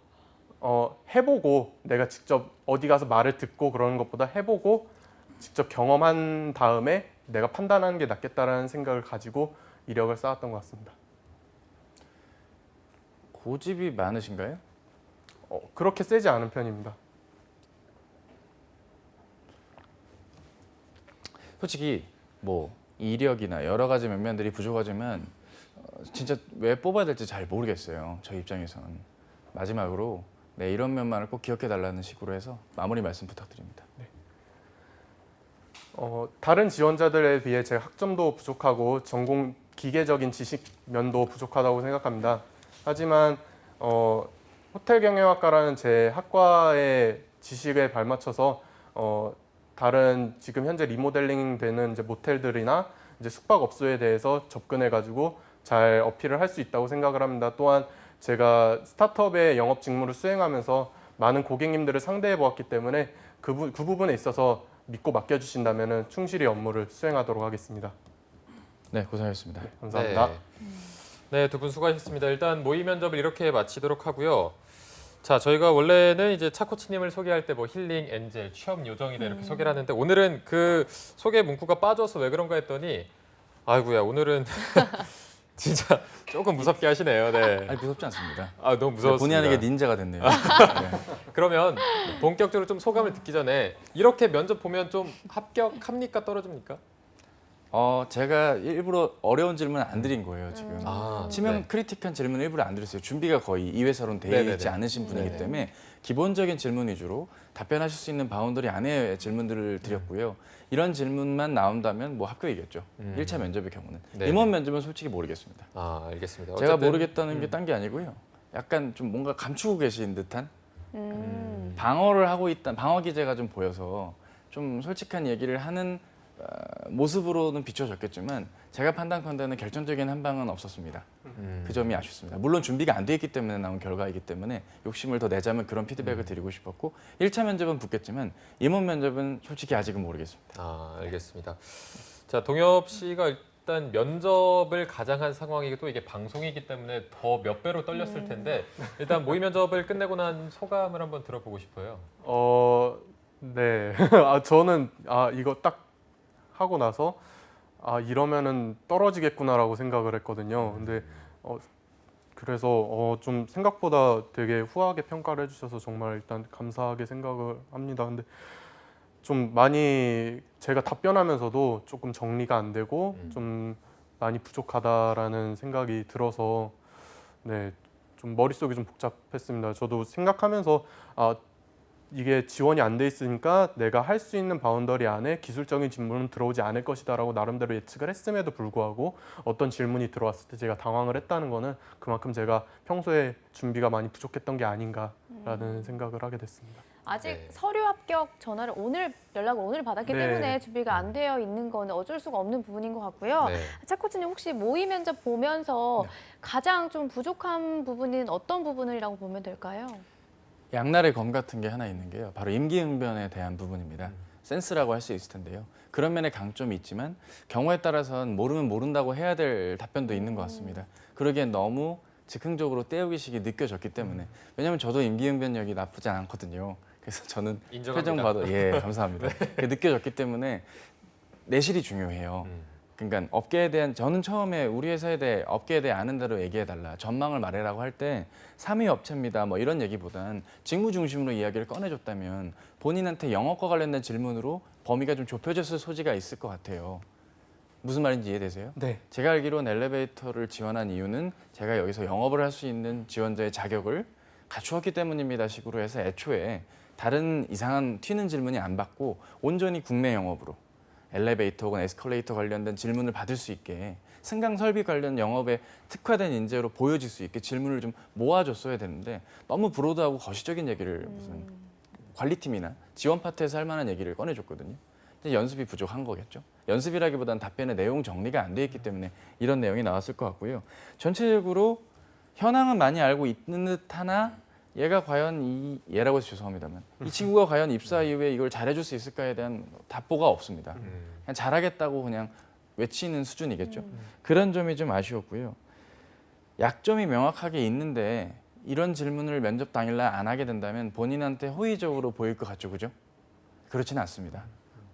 해보고 내가 직접 어디 가서 말을 듣고 그러는 것보다 해보고 직접 경험한 다음에 내가 판단하는 게 낫겠다라는 생각을 가지고 이력을 쌓았던 것 같습니다. 고집이 많으신가요? 그렇게 세지 않은 편입니다. 솔직히 뭐 이력이나 여러 가지 면면들이 부족하지만 진짜 왜 뽑아야 될지 잘 모르겠어요. 저희 입장에서는. 마지막으로 네, 이런 면만을 꼭 기억해 달라는 식으로 해서 마무리 말씀 부탁드립니다. 다른 지원자들에 비해 제 학점도 부족하고 전공 기계적인 지식 면도 부족하다고 생각합니다. 하지만 호텔 경영학과라는 제 학과의 지식에 발맞춰서 다른 지금 현재 리모델링 되는 이제 모텔들이나 이제 숙박업소에 대해서 접근해 가지고 잘 어필을 할 수 있다고 생각을 합니다. 또한 제가 스타트업의 영업 직무를 수행하면서 많은 고객님들을 상대해 보았기 때문에 그 부분에 있어서 믿고 맡겨주신다면 충실히 업무를 수행하도록 하겠습니다. 네, 고생하셨습니다. 감사합니다. 네, 두 분 수고하셨습니다. 일단 모의 면접을 이렇게 마치도록 하고요. 자, 저희가 원래는 이제 차코치님을 소개할 때 뭐 힐링, 엔젤, 취업 요정이다 이렇게 소개를 하는데 오늘은 그 소개 문구가 빠져서 왜 그런가 했더니 아이고야 오늘은 진짜 조금 무섭게 하시네요. 네. 아니 무섭지 않습니다. 아 너무 무서웠습니다. 본의 아니게 닌자가 됐네요. 네. 그러면 본격적으로 좀 소감을 듣기 전에 이렇게 면접 보면 좀 합격합니까 떨어집니까? 제가 일부러 어려운 질문 안 드린 거예요 지금. 치명 네. 크리틱한 질문 일부러 안 드렸어요. 준비가 거의 이 회사로는 되어 네네네. 있지 않으신 분이기 네네. 때문에 기본적인 질문 위주로 답변하실 수 있는 바운더리 안에 질문들을 드렸고요. 이런 질문만 나온다면 뭐 합격이겠죠. 1차 면접의 경우는. 네. 임원 면접은 솔직히 모르겠습니다. 아 알겠습니다. 제가 어쨌든, 모르겠다는 게 딴 게 아니고요. 약간 좀 뭔가 감추고 계신 듯한 음. 방어를 하고 있다. 방어 기제가 좀 보여서 좀 솔직한 얘기를 하는 모습으로는 비춰졌겠지만 제가 판단컨대는 결정적인 한 방은 없었습니다. 그 점이 아쉽습니다. 물론 준비가 안 돼 있기 때문에 나온 결과이기 때문에 욕심을 더 내자면 그런 피드백을 드리고 싶었고 1차 면접은 붙겠지만 임원 면접은 솔직히 아직은 모르겠습니다. 아, 알겠습니다. 자, 동엽 씨가 일단 면접을 가장 한 상황이고 또 이게 방송이기 때문에 더 몇 배로 떨렸을 텐데 일단 모의 면접을 끝내고 난 소감을 한번 들어보고 싶어요. 네. 저는 이거 딱 하고 나서 이러면은 떨어지겠구나라고 생각을 했거든요. 근데 그래서 좀 생각보다 되게 후하게 평가를 해주셔서 정말 일단 감사하게 생각을 합니다. 근데 좀 많이 제가 답변하면서도 조금 정리가 안 되고 좀 많이 부족하다라는 생각이 들어서 네, 좀 머릿속이 좀 복잡했습니다. 저도 생각하면서 이게 지원이 안 돼 있으니까 내가 할 수 있는 바운더리 안에 기술적인 질문은 들어오지 않을 것이다라고 나름대로 예측을 했음에도 불구하고 어떤 질문이 들어왔을 때 제가 당황을 했다는 거는 그만큼 제가 평소에 준비가 많이 부족했던 게 아닌가라는 생각을 하게 됐습니다. 아직 네. 서류 합격 전화를 연락을 오늘 받았기 네. 때문에 준비가 안 되어 있는 건 어쩔 수가 없는 부분인 것 같고요. 네. 차 코치님 혹시 모의 면접 보면서 가장 좀 부족한 부분은 어떤 부분이라고 보면 될까요? 양날의 검 같은 게 하나 있는 게요. 바로 임기응변에 대한 부분입니다. 센스라고 할 수 있을 텐데요. 그런 면에 강점이 있지만 경우에 따라서는 모르면 모른다고 해야 될 답변도 있는 것 같습니다. 그러기엔 너무 즉흥적으로 때우기식이 느껴졌기 때문에 왜냐하면 저도 임기응변력이 나쁘지 않거든요. 그래서 저는 인정합니다. 표정 봐도 감사합니다. 그게 느껴졌기 때문에 내실이 중요해요. 그러니까 업계에 대한 저는 처음에 우리 회사에 대해 업계에 대해 아는 대로 얘기해달라 전망을 말해라고 할 때 3위 업체입니다 뭐 이런 얘기보단 직무 중심으로 이야기를 꺼내줬다면 본인한테 영업과 관련된 질문으로 범위가 좀 좁혀졌을 소지가 있을 것 같아요. 무슨 말인지 이해되세요? 네. 제가 알기로는 엘리베이터를 지원한 이유는 제가 여기서 영업을 할 수 있는 지원자의 자격을 갖추었기 때문입니다 식으로 해서 애초에 다른 이상한 튀는 질문이 안 받고 온전히 국내 영업으로 엘리베이터 혹은 에스컬레이터 관련된 질문을 받을 수 있게 승강 설비 관련 영업에 특화된 인재로 보여질 수 있게 질문을 좀 모아줬어야 되는데 너무 브로드하고 거시적인 얘기를 무슨 관리팀이나 지원 파트에서 할 만한 얘기를 꺼내줬거든요. 이제 연습이 부족한 거겠죠. 연습이라기보다는 답변의 내용 정리가 안 돼 있기 때문에 이런 내용이 나왔을 것 같고요. 전체적으로 현황은 많이 알고 있는 듯하나 얘가 과연 얘라고 해서 죄송합니다만 이 친구가 과연 입사 이후에 이걸 잘해줄 수 있을까에 대한 답보가 없습니다. 그냥 잘하겠다고 그냥 외치는 수준이겠죠. 그런 점이 좀 아쉬웠고요. 약점이 명확하게 있는데 이런 질문을 면접 당일날 안 하게 된다면 본인한테 호의적으로 보일 것 같죠, 그죠? 그렇지는 않습니다.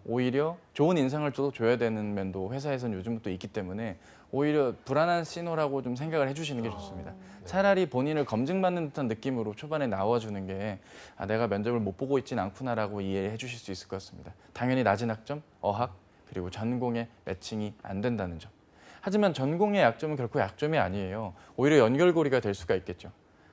오히려 좋은 인상을 줘야 되는 면도 회사에서는 요즘부터 있기 때문에 오히려 불안한 신호라고 좀 생각을 해주시는 게 좋습니다. 차라리 본인을 검증받는 듯한 느낌으로 초반에 나와주는 게 내가 면접을 못 보고 있진 않구나라고 이해해 주실 수 있을 것 같습니다. 당연히 낮은 학점, 어학, 그리고 전공의 매칭이 안 된다는 점. 하지만 전공의 약점은 결코 약점이 아니에요. 오히려 연결고리가 될 수가 있겠죠.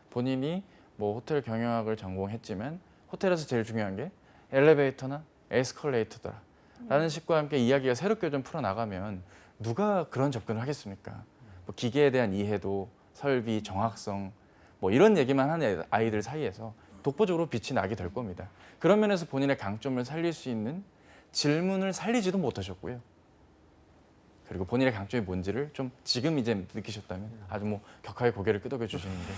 본인이 뭐 호텔 경영학을 전공했지만 호텔에서 제일 중요한 게 엘리베이터나 에스컬레이터더라 라는 식과 함께 이야기가 새롭게 좀 풀어나가면 누가 그런 접근을 하겠습니까? 뭐 기계에 대한 이해도 설비, 정확성 뭐 이런 얘기만 하는 아이들 사이에서 독보적으로 빛이 나게 될 겁니다. 그런 면에서 본인의 강점을 살릴 수 있는 질문을 살리지도 못하셨고요. 그리고 본인의 강점이 뭔지를 좀 지금 이제 느끼셨다면 아주 뭐 격하게 고개를 끄덕여 주시는데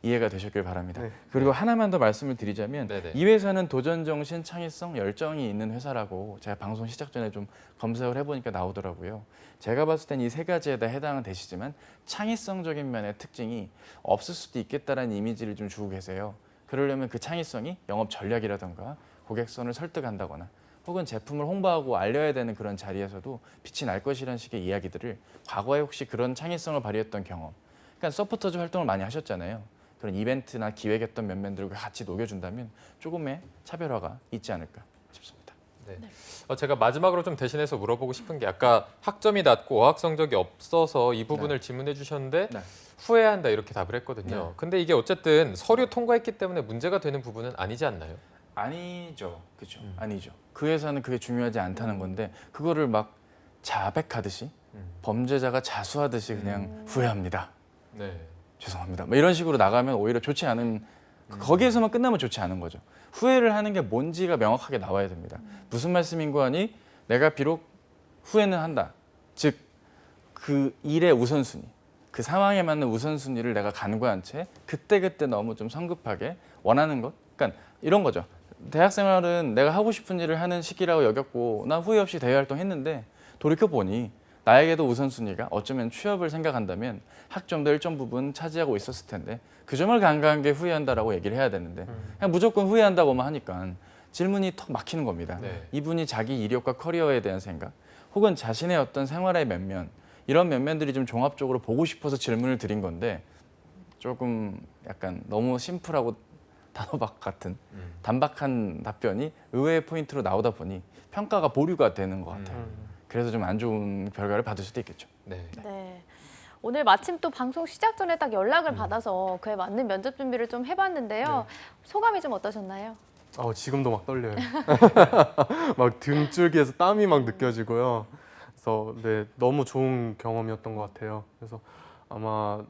이해가 되셨길 바랍니다. 네. 그리고 하나만 더 말씀을 드리자면 네네. 이 회사는 도전 정신, 창의성, 열정이 있는 회사라고 제가 방송 시작 전에 좀 검색을 해보니까 나오더라고요. 제가 봤을 땐 이 세 가지에 다 해당은 되시지만 창의성적인 면의 특징이 없을 수도 있겠다라는 이미지를 좀 주고 계세요. 그러려면 그 창의성이 영업 전략이라던가 고객선을 설득한다거나 혹은 제품을 홍보하고 알려야 되는 그런 자리에서도 빛이 날 것이라는 식의 이야기들을 과거에 혹시 그런 창의성을 발휘했던 경험, 그러니까 서포터즈 활동을 많이 하셨잖아요. 그런 이벤트나 기획했던 면면들과 같이 녹여준다면 조금의 차별화가 있지 않을까 싶습니다. 네. 제가 마지막으로 좀 대신해서 물어보고 싶은 게 아까 학점이 낮고 어학 성적이 없어서 이 부분을 질문해 주셨는데 네. 후회한다 이렇게 답을 했거든요. 네. 근데 이게 어쨌든 서류 통과했기 때문에 문제가 되는 부분은 아니지 않나요? 아니죠, 그렇죠. 아니죠. 그 회사는 그게 중요하지 않다는 건데 그거를 막 자백하듯이 범죄자가 자수하듯이 그냥 후회합니다. 네. 죄송합니다. 뭐 이런 식으로 나가면 오히려 좋지 않은 거기에서만 끝나면 좋지 않은 거죠. 후회를 하는 게 뭔지가 명확하게 나와야 됩니다. 무슨 말씀인고 하니 내가 비록 후회는 한다. 즉 그 일의 우선순위, 그 상황에 맞는 우선순위를 내가 간과한 채 그때그때 너무 좀 성급하게 원하는 것. 그러니까 이런 거죠. 대학 생활은 내가 하고 싶은 일을 하는 시기라고 여겼고 난 후회 없이 대외 활동했는데 돌이켜보니 나에게도 우선순위가 어쩌면 취업을 생각한다면 학점도 일정 부분 차지하고 있었을 텐데 그 점을 간과한 게 후회한다라고 얘기를 해야 되는데 그냥 무조건 후회한다고만 하니까 질문이 턱 막히는 겁니다. 네. 이분이 자기 이력과 커리어에 대한 생각 혹은 자신의 어떤 생활의 면면 이런 면면들이 좀 종합적으로 보고 싶어서 질문을 드린 건데 조금 약간 너무 심플하고 단호박 같은 단박한 답변이 의외의 포인트로 나오다 보니 평가가 보류가 되는 것 같아요. 그래서 좀 안 좋은 결과를 받을 수도 있겠죠. 네. 네. 오늘 마침 또 방송 시작 전에 딱 연락을 받아서 그에 맞는 면접 준비를 좀 해봤는데요. 소감이 좀 어떠셨나요? 지금도 막 떨려요. 막 등줄기에서 땀이 막 느껴지고요. 그래서 네, 너무 좋은 경험이었던 것 같아요. 그래서 아마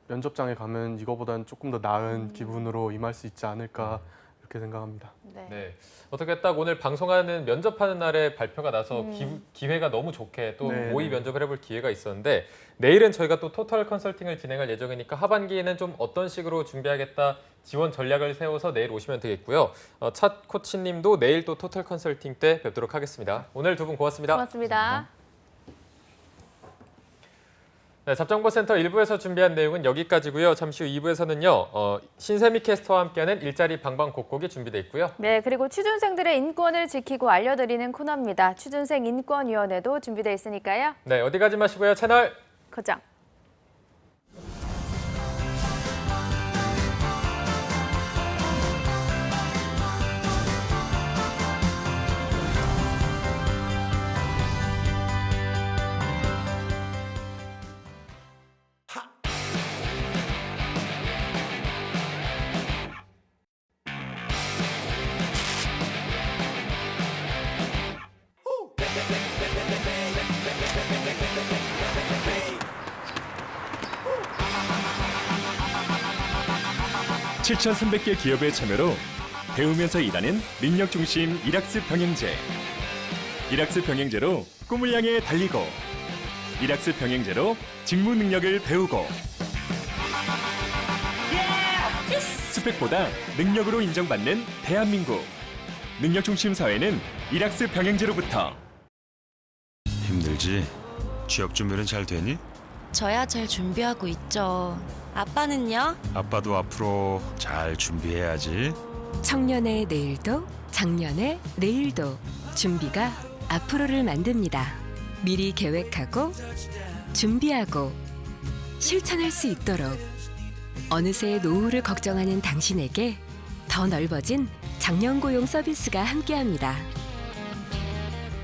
면접장에 가면 이거보다는 조금 더 나은 기분으로 임할 수 있지 않을까 이렇게 생각합니다. 네. 네. 어떻게 딱 오늘 방송하는 면접하는 날에 발표가 나서 기회가 너무 좋게 또 네, 모의 네. 면접을 해볼 기회가 있었는데 내일은 저희가 또 토탈 컨설팅을 진행할 예정이니까 하반기에는 좀 어떤 식으로 준비하겠다 지원 전략을 세워서 내일 오시면 되겠고요. 차 코치님도 내일 또 토탈 컨설팅 때 뵙도록 하겠습니다. 오늘 두 분 고맙습니다. 고맙습니다. 네, 잡정보센터 1부에서 준비한 내용은 여기까지고요. 잠시 후 2부에서는요. 신세미 캐스터와 함께하는 일자리 방방곡곡이 준비되어 있고요. 네, 그리고 취준생들의 인권을 지키고 알려드리는 코너입니다. 취준생 인권위원회도 준비되어 있으니까요. 네, 어디 가지 마시고요. 채널 고정. 칠 7,300개 기업의 참여로 배우면서 일하는 능력 중심 일학습 병행제. 일학습 병행제로 꿈을 향해 달리고 일학습 병행제로 직무 능력을 배우고 스펙보다 능력으로 인정받는 대한민국. 능력 중심 사회는 일학습 병행제로부터. 힘들지? 취업 준비는 잘 되니? 저야 잘 준비하고 있죠. 아빠는요? 아빠도 앞으로 잘 준비해야지. 청년의 내일도 작년의 내일도 준비가 앞으로를 만듭니다. 미리 계획하고 준비하고 실천할 수 있도록 어느새 노후를 걱정하는 당신에게 더 넓어진 장년 고용 서비스가 함께합니다.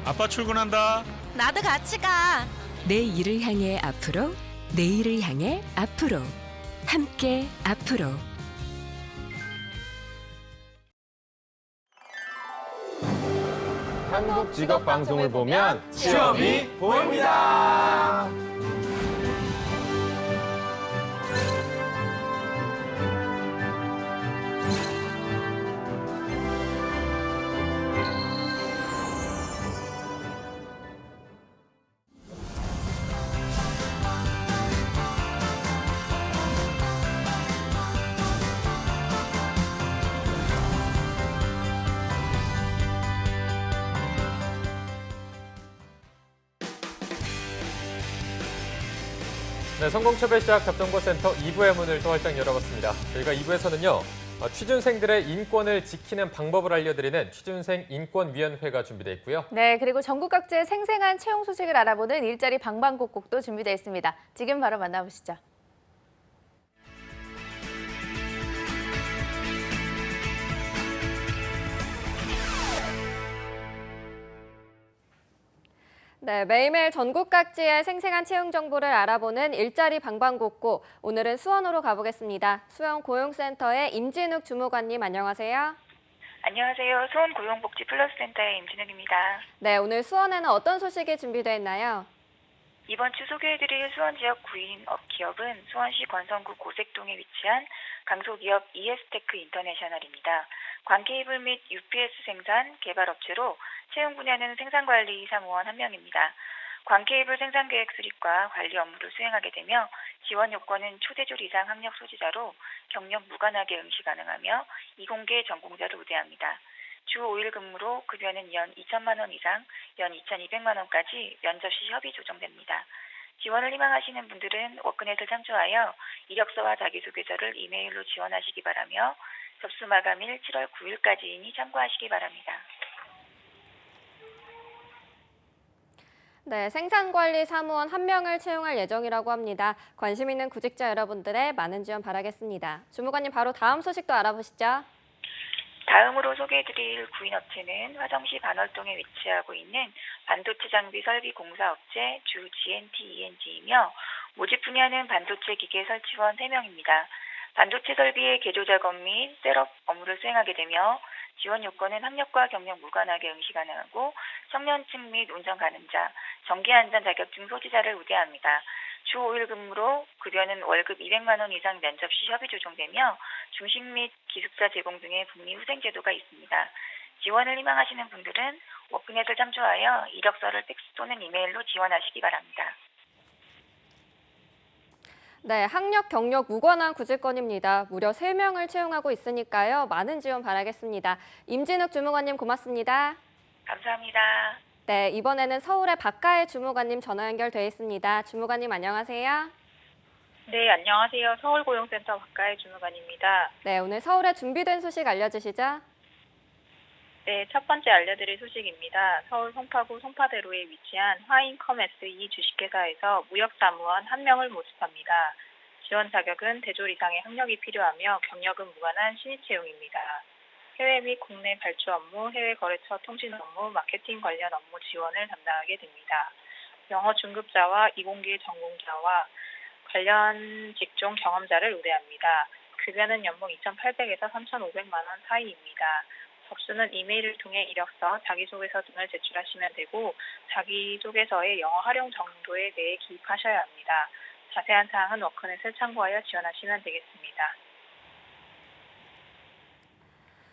아빠 출근한다. 나도 같이 가. 내 일을 향해 앞으로, 내일을 향해 앞으로, 함께 앞으로. 한국 직업 방송을 보면 취업이 보입니다. 네, 성공초배 시작 잡정보센터 2부의 문을 또 활짝 열어봤습니다. 저희가 2부에서는요. 취준생들의 인권을 지키는 방법을 알려드리는 취준생 인권위원회가 준비되어 있고요. 네, 그리고 전국 각지의 생생한 채용 소식을 알아보는 일자리 방방곡곡도 준비되어 있습니다. 지금 바로 만나보시죠. 네, 매일매일 전국 각지의 생생한 채용 정보를 알아보는 일자리 방방곡곡. 오늘은 수원으로 가보겠습니다. 수원 고용센터의 임진욱 주무관님 안녕하세요. 안녕하세요. 수원고용복지 플러스센터의 임진욱입니다. 네, 오늘 수원에는 어떤 소식이 준비되어 있나요? 이번 주 소개해드릴 수원 지역 구인 기업은 수원시 권성구 고색동에 위치한 강소기업 ES테크 인터내셔널입니다. 광케이블 및 UPS 생산 개발업체로 채용 분야는 생산관리 사무원 1명입니다. 광케이블 생산계획 수립과 관리 업무를 수행하게 되며 지원 요건은 초대졸 이상 학력 소지자로 경력 무관하게 응시 가능하며 이공계 전공자를 우대합니다. 주 5일 근무로 급여는 연 2천만 원 이상, 연 2,200만 원까지 면접 시 협의 조정됩니다. 지원을 희망하시는 분들은 워크넷을 참조하여 이력서와 자기소개서를 이메일로 지원하시기 바라며 접수 마감일 7월 9일까지이니 참고하시기 바랍니다. 네, 생산관리 사무원 1명을 채용할 예정이라고 합니다. 관심 있는 구직자 여러분들의 많은 지원 바라겠습니다. 주무관님 바로 다음 소식도 알아보시죠. 다음으로 소개해드릴 구인업체는 화성시 반월동에 위치하고 있는 반도체 장비 설비 공사업체 주 GNT ENG이며 모집 분야는 반도체 기계 설치원 3명입니다. 반도체 설비의 개조 작업 및 셋업 업무를 수행하게 되며 지원 요건은 학력과 경력 무관하게 응시 가능하고 청년층 및 운전 가능자, 정기 안전 자격증 소지자를 우대합니다. 주 5일 근무로 급여는 월급 200만 원 이상 면접 시 협의 조정되며 중식 및 기숙사 제공 등의 복리 후생 제도가 있습니다. 지원을 희망하시는 분들은 워크넷을 참조하여 이력서를 팩스 또는 이메일로 지원하시기 바랍니다. 네, 학력, 경력 무관한 구직건입니다. 무려 3명을 채용하고 있으니까요. 많은 지원 바라겠습니다. 임진욱 주무관님 고맙습니다. 감사합니다. 네, 이번에는 서울의 박가혜 주무관님 전화 연결돼 있습니다. 주무관님 안녕하세요. 네, 안녕하세요. 서울고용센터 박가혜 주무관입니다. 네, 오늘 서울에 준비된 소식 알려주시죠. 네, 첫 번째 알려드릴 소식입니다. 서울 송파구 송파대로에 위치한 화인커머스 이 주식회사에서 무역사무원 1명을 모집합니다. 지원 자격은 대졸 이상의 학력이 필요하며 경력은 무관한 신입 채용입니다. 해외 및 국내 발주 업무, 해외 거래처 통신 업무, 마케팅 관련 업무 지원을 담당하게 됩니다. 영어 중급자와 이공계 전공자와 관련 직종 경험자를 우대합니다. 급여는 연봉 2,800에서 3,500만 원 사이입니다. 접수는 이메일을 통해 이력서, 자기소개서 등을 제출하시면 되고 자기소개서의 영어 활용 정도에 대해 기입하셔야 합니다. 자세한 사항은 워크넷을 참고하여 지원하시면 되겠습니다.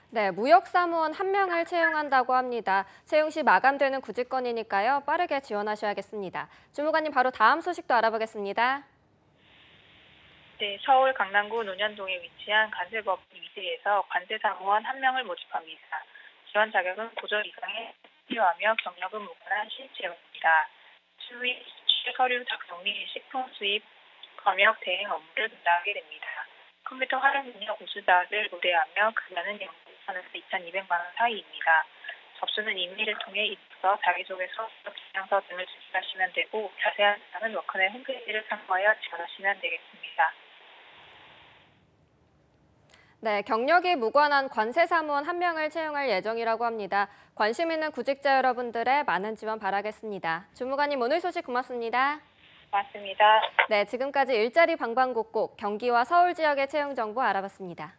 네, 무역사무원 1명을 채용한다고 합니다. 채용 시 마감되는 구직건이니까요. 빠르게 지원하셔야겠습니다. 주무관님 바로 다음 소식도 알아보겠습니다. 네, 서울 강남구 논현동에 위치한 관세법 임시에서 관세사무원 1명을 모집합니다. 지원 자격은 고졸 이상의 필요하며 경력은 무관한 신입 채용입니다. 수입, 서류 작성 및 식품 수입, 검역 대행 업무를 담당하게 됩니다. 컴퓨터 활용 능력 우수자를 우대하며 급여는 연봉 2,000에서 2,200만 원 사이입니다. 접수는 이메일을 통해 이력서, 자기소개서, 기량서 등을 제출하시면 되고 자세한 사항은 워크넷 홈페이지를 참고하여 지원하시면 되겠습니다. 네, 경력이 무관한 관세사무원 1명을 채용할 예정이라고 합니다. 관심 있는 구직자 여러분들의 많은 지원 바라겠습니다. 주무관님 오늘 소식 고맙습니다. 고맙습니다. 네, 지금까지 일자리 방방곡곡 경기와 서울 지역의 채용 정보 알아봤습니다.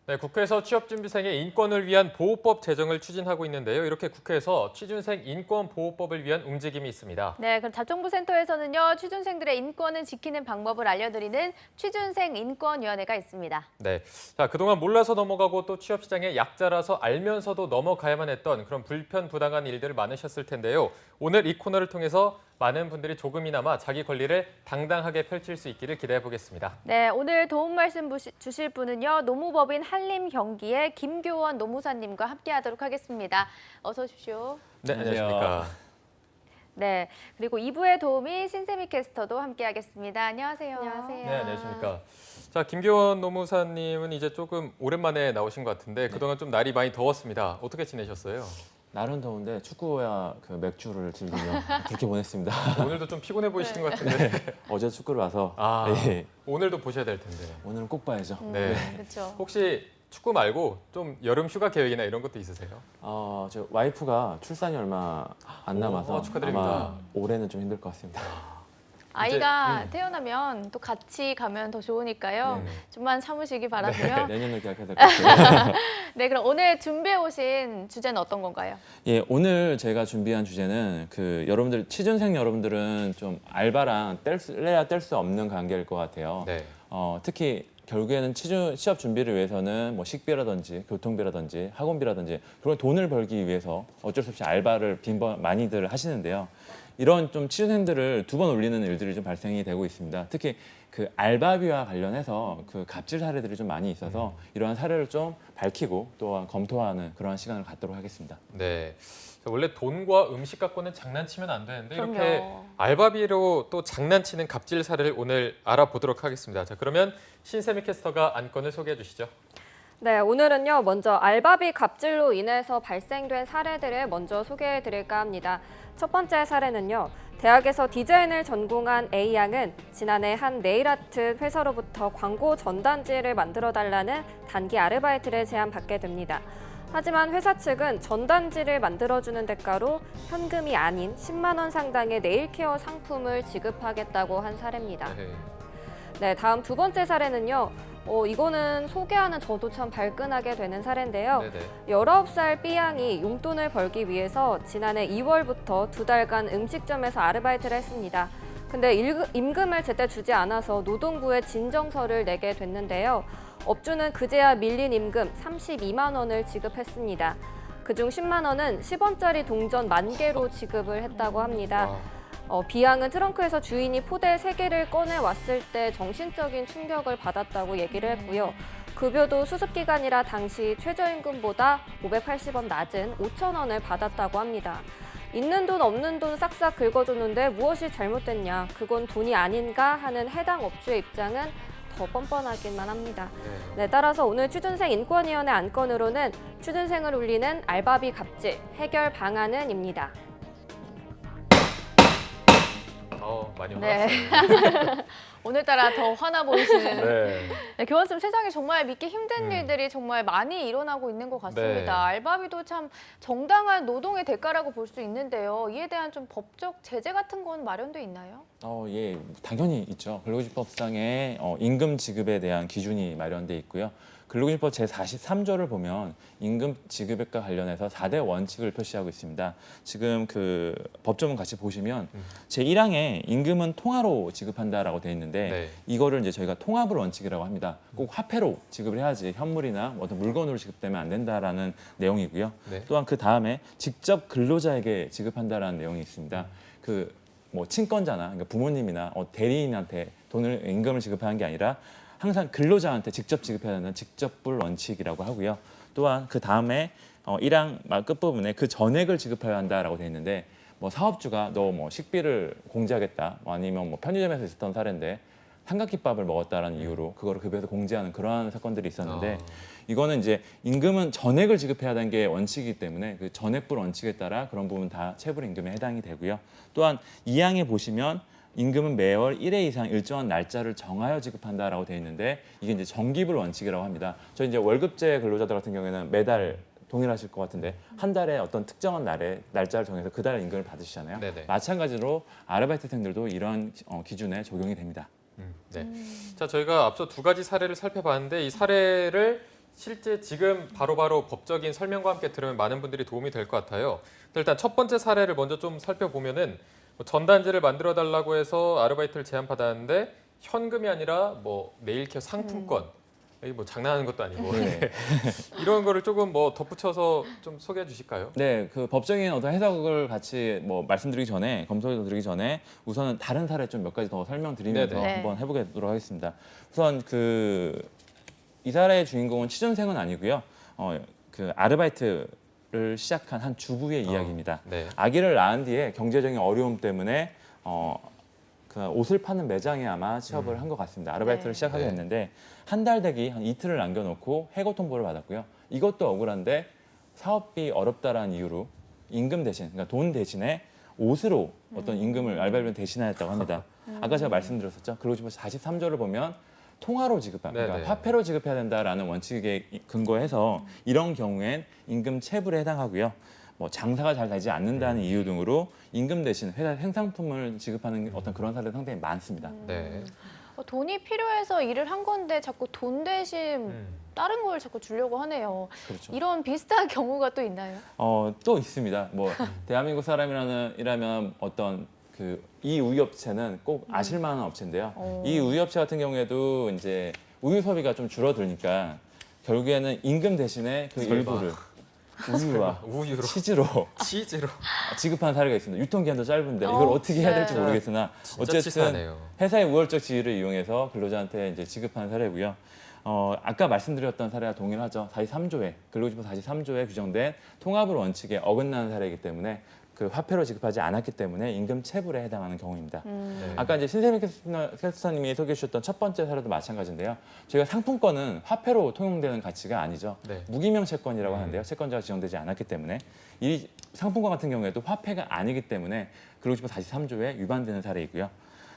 네, 국회에서 취업준비생의 인권을 위한 보호법 제정을 추진하고 있는데요. 이렇게 국회에서 취준생 인권보호법을 위한 움직임이 있습니다. 네, 그럼 자정부센터에서는요. 취준생들의 인권을 지키는 방법을 알려드리는 취준생 인권위원회가 있습니다. 네, 자 그동안 몰라서 넘어가고 또 취업시장의 약자라서 알면서도 넘어가야만 했던 그런 불편부당한 일들 많으셨을 텐데요. 오늘 이 코너를 통해서 많은 분들이 조금이나마 자기 권리를 당당하게 펼칠 수 있기를 기대해 보겠습니다. 네, 오늘 도움 말씀 주실 분은요. 노무법인 한림경기의 김교원 노무사님과 함께하도록 하겠습니다. 어서 오십시오. 네, 안녕하십니까. 네, 그리고 2부의 도우미 신세미 캐스터도 함께하겠습니다. 안녕하세요. 안녕하세요. 네, 안녕하십니까. 자, 김교원 노무사님은 이제 조금 오랜만에 나오신 것 같은데 그동안 좀 날이 많이 더웠습니다. 어떻게 지내셨어요? 날은 더운데 축구와 그 맥주를 즐기며 그렇게 보냈습니다. 오늘도 좀 피곤해 보이시는 것 같은데. 네. 어제 축구를 와서 아, 네. 오늘도 보셔야 될 텐데. 오늘은 꼭 봐야죠. 네. 그렇죠. 혹시 축구 말고 좀 여름 휴가 계획이나 이런 것도 있으세요? 저 와이프가 출산이 얼마 안 남아서 축하드립니다. 아마 올해는 좀 힘들 것 같습니다. 아이가 태어나면 또 같이 가면 더 좋으니까요. 좀만 참으시기 바라고요. 내년을 계약해야 될 것 같아요. 네, 그럼 오늘 준비해 오신 주제는 어떤 건가요? 예, 오늘 제가 준비한 주제는 여러분들 취준생 여러분들은 좀 알바랑 뗄래야 뗄 수 없는 관계일 것 같아요. 네. 특히 결국에는 취업 준비를 위해서는 뭐 식비라든지 교통비라든지 학원비라든지 그런 돈을 벌기 위해서 어쩔 수 없이 알바를 많이들 하시는데요. 이런 좀 취준생들을 두 번 올리는 일들이 좀 발생이 되고 있습니다. 특히 그 알바비와 관련해서 그 갑질 사례들이 좀 많이 있어서 이러한 사례를 좀 밝히고 또한 검토하는 그러한 시간을 갖도록 하겠습니다. 네. 원래 돈과 음식 갖고는 장난치면 안 되는데 그럼요. 이렇게 알바비로 또 장난치는 갑질 사례를 오늘 알아보도록 하겠습니다. 자, 그러면 신세미 캐스터가 안건을 소개해 주시죠. 네, 오늘은요. 먼저 알바비 갑질로 인해서 발생된 사례들을 먼저 소개해 드릴까 합니다. 첫 번째 사례는요. 대학에서 디자인을 전공한 A양은 지난해 한 네일아트 회사로부터 광고 전단지를 만들어 달라는 단기 아르바이트를 제안받게 됩니다. 하지만 회사 측은 전단지를 만들어주는 대가로 현금이 아닌 10만 원 상당의 네일케어 상품을 지급하겠다고 한 사례입니다. 네, 다음 두 번째 사례는요. 이거는 소개하는 저도 참 발끈하게 되는 사례인데요. 19살 B양이 용돈을 벌기 위해서 지난해 2월부터 2달간 음식점에서 아르바이트를 했습니다. 근데 임금을 제때 주지 않아서 노동부에 진정서를 내게 됐는데요. 업주는 그제야 밀린 임금 32만 원을 지급했습니다. 그중 10만 원은 10원짜리 동전 10,000개로 지급을 했다고 합니다. B양은 트렁크에서 주인이 포대 3개를 꺼내왔을 때 정신적인 충격을 받았다고 얘기를 했고요. 급여도 수습기간이라 당시 최저임금보다 580원 낮은 5,000원을 받았다고 합니다. 있는 돈 없는 돈 싹싹 긁어줬는데 무엇이 잘못됐냐, 그건 돈이 아닌가 하는 해당 업주의 입장은 더 뻔뻔하기만 합니다. 네, 따라서 오늘 취준생 인권위원회 안건으로는 취준생을 울리는 알바비 갑질 해결 방안은입니다. 많이 네. 화났어요. 오늘따라 더 화나 보이시는. 네. 네, 교환쌤 세상에 정말 믿기 힘든 일들이 정말 많이 일어나고 있는 것 같습니다. 네. 알바비도 참 정당한 노동의 대가라고 볼 수 있는데요. 이에 대한 좀 법적 제재 같은 건 마련돼 있나요? 예, 당연히 있죠. 근로기준법상의 임금 지급에 대한 기준이 마련돼 있고요. 근로기준법 제43조를 보면 임금 지급과 관련해서 4대 원칙을 표시하고 있습니다. 지금 그 법조문 같이 보시면 제1항에 임금은 통화로 지급한다라고 되어 있는데 이거를 이제 저희가 통합을 원칙이라고 합니다. 꼭 화폐로 지급을 해야지 현물이나 어떤 물건으로 지급되면 안 된다라는 내용이고요. 또한 그 다음에 직접 근로자에게 지급한다라는 내용이 있습니다. 뭐 친권자나 그러니까 부모님이나 대리인한테 임금을 지급하는 게 아니라 항상 근로자한테 직접 지급해야 하는 직접불 원칙이라고 하고요. 또한 그 다음에 1항 끝부분에 그 전액을 지급해야 한다라고 되어 있는데 뭐 사업주가 너 뭐 식비를 공제하겠다, 아니면 뭐 편의점에서 있었던 사례인데 삼각김밥을 먹었다라는 이유로 그거를 급여에서 공제하는 그러한 사건들이 있었는데 이거는 이제 임금은 전액을 지급해야 하는 게 원칙이기 때문에 그 전액불 원칙에 따라 그런 부분 다 체불 임금에 해당이 되고요. 또한 2항에 보시면 임금은 매월 1회 이상 일정한 날짜를 정하여 지급한다라고 되어 있는데 이게 이제 정기불 원칙이라고 합니다. 저희 이제 월급제 근로자들 같은 경우에는 매달 동일하실 것 같은데 한 달에 어떤 특정한 날짜를 정해서 그 달 임금을 받으시잖아요. 마찬가지로 아르바이트생들도 이런 기준에 적용이 됩니다. 네. 자, 저희가 앞서 두 가지 사례를 살펴봤는데 이 사례를 실제 지금 바로바로 법적인 설명과 함께 들으면 많은 분들이 도움이 될 것 같아요. 일단 첫 번째 사례를 먼저 좀 살펴보면은 전단지를 만들어 달라고 해서 아르바이트를 제안받았는데 현금이 아니라 뭐 네일케어 상품권, 이게 뭐 장난하는 것도 아니고 이런 거를 조금 뭐 덧붙여서 좀 소개해 주실까요? 네, 그 법적인 어떤 해석을 같이 뭐 말씀드리기 전에 검토해 드리기 전에 우선은 다른 사례 좀 몇 가지 더 설명드리면서 한번 해보도록 하겠습니다. 우선 이 사례의 주인공은 취준생은 아니고요. 그 아르바이트를 시작한 한 주부의 이야기입니다. 아기를 낳은 뒤에 경제적인 어려움 때문에 그 옷을 파는 매장에 아마 취업을 한 것 같습니다. 아르바이트를 시작하게 됐는데 한 달 되기 한 이틀을 남겨놓고 해고 통보를 받았고요. 이것도 억울한데 사업비 어렵다라는 이유로 임금 대신, 그러니까 돈 대신에 옷으로 어떤 임금을 알바비를 대신하였다고 합니다. 아까 제가 말씀드렸었죠. 근로기준법 43조를 보면 통화로 지급한, 그러니까 네네. 화폐로 지급해야 된다라는 원칙에 근거해서 이런 경우엔 임금 체불에 해당하고요. 뭐 장사가 잘 되지 않는다는 이유 등으로 임금 대신 회사 생산품을 지급하는 어떤 그런 사례도 상당히 많습니다. 네. 돈이 필요해서 일을 한 건데 자꾸 돈 대신 다른 걸 자꾸 주려고 하네요. 그렇죠. 이런 비슷한 경우가 또 있나요? 또 있습니다. 뭐 대한민국 사람이라면 어떤 이 우유업체는 꼭 아실 만한 업체인데요. 이 우유업체 같은 경우에도 이제 우유 소비가 좀 줄어드니까 결국에는 임금 대신에 그 설마. 일부를 우유와 우유로. 치즈로 지급한 사례가 있습니다. 유통기한도 짧은데 이걸 어떻게 해야 될지 모르겠으나 어쨌든 치사하네요. 회사의 우월적 지위를 이용해서 근로자한테 이제 지급한 사례고요. 아까 말씀드렸던 사례와 동일하죠. 43조에 근로기준법 43조에 규정된 통합을 원칙에 어긋나는 사례이기 때문에 그 화폐로 지급하지 않았기 때문에 임금 체불에 해당하는 경우입니다. 네. 아까 이제 신세미 캐스터님이 소개해 주셨던 첫 번째 사례도 마찬가지인데요. 저희가 상품권은 화폐로 통용되는 가치가 아니죠. 네. 무기명 채권이라고 하는데요. 채권자가 지정되지 않았기 때문에 이 상품권 같은 경우에도 화폐가 아니기 때문에 근로기준법 43조에 위반되는 사례이고요.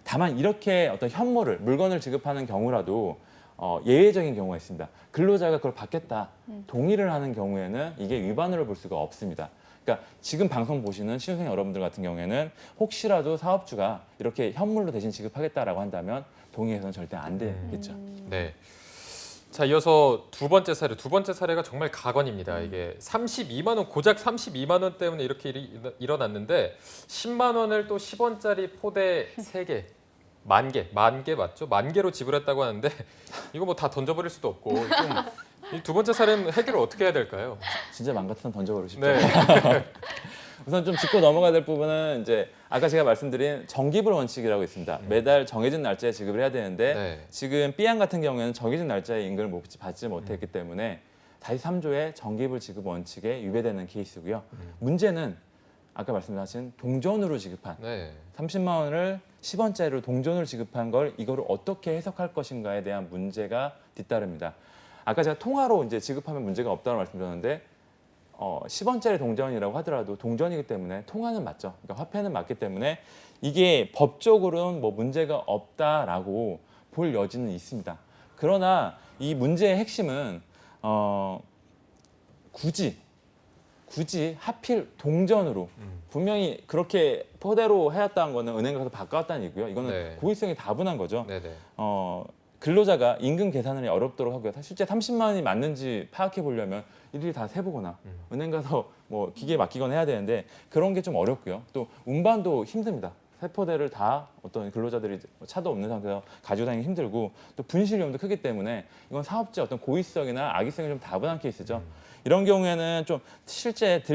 다만 이렇게 어떤 현물을 물건을 지급하는 경우라도 예외적인 경우가 있습니다. 근로자가 그걸 받겠다 동의를 하는 경우에는 이게 위반으로 볼 수가 없습니다. 그러니까 지금 방송 보시는 시중생 여러분들 같은 경우에는 혹시라도 사업주가 이렇게 현물로 대신 지급하겠다라고 한다면 동의해서는 절대 안 되겠죠. 네. 자, 이어서 두 번째 사례가 정말 가관입니다. 이게 32만 원, 고작 32만 원 때문에 이렇게 일이 일어났는데 10만 원을 또 10원짜리 포대 3개, 만 개 맞죠? 10,000개로 지불했다고 하는데 이거 뭐 다 던져버릴 수도 없고 이 두 번째 사례는 해결을 어떻게 해야 될까요? 진짜 맘 같으면 던져버리고 싶죠. 네. 우선 좀 짚고 넘어가야 될 부분은 이제 아까 제가 말씀드린 정기불 원칙이라고 있습니다. 매달 정해진 날짜에 지급을 해야 되는데 네. 지금 B양 같은 경우에는 정해진 날짜에 임금을 받지 못했기 때문에 43조의 정기불 지급 원칙에 위배되는 케이스고요. 문제는 아까 말씀하신 동전으로 지급한 30만 원을 10원짜리로 동전으로 지급한 걸 이거를 어떻게 해석할 것인가에 대한 문제가 뒤따릅니다. 아까 제가 통화로 이제 지급하면 문제가 없다고 말씀드렸는데 10원짜리 동전이라고 하더라도 동전이기 때문에 통화는 맞죠. 그러니까 화폐는 맞기 때문에 이게 법적으로는 뭐 문제가 없다라고 볼 여지는 있습니다. 그러나 이 문제의 핵심은 굳이 하필 동전으로 분명히 그렇게 포대로 해왔다는 거는 은행 가서 바꿔왔다는 얘기고요. 이거는 고의성이 다분한 거죠. 근로자가 임금 계산을 어렵도록 하고요. 실제 30만 원이 맞는지 파악해 보려면 일일이 다 세보거나 은행 가서 뭐 기계에 맡기거나 해야 되는데 그런 게 좀 어렵고요. 또 운반도 힘듭니다. 세 포대를 다 어떤 근로자들이 차도 없는 상태에서 가지고 다니기 힘들고 또 분실 위험도 크기 때문에 이건 사업자 어떤 고의성이나 악의성이 좀 다분한 케이스죠. 이런 경우에는 좀 실제로도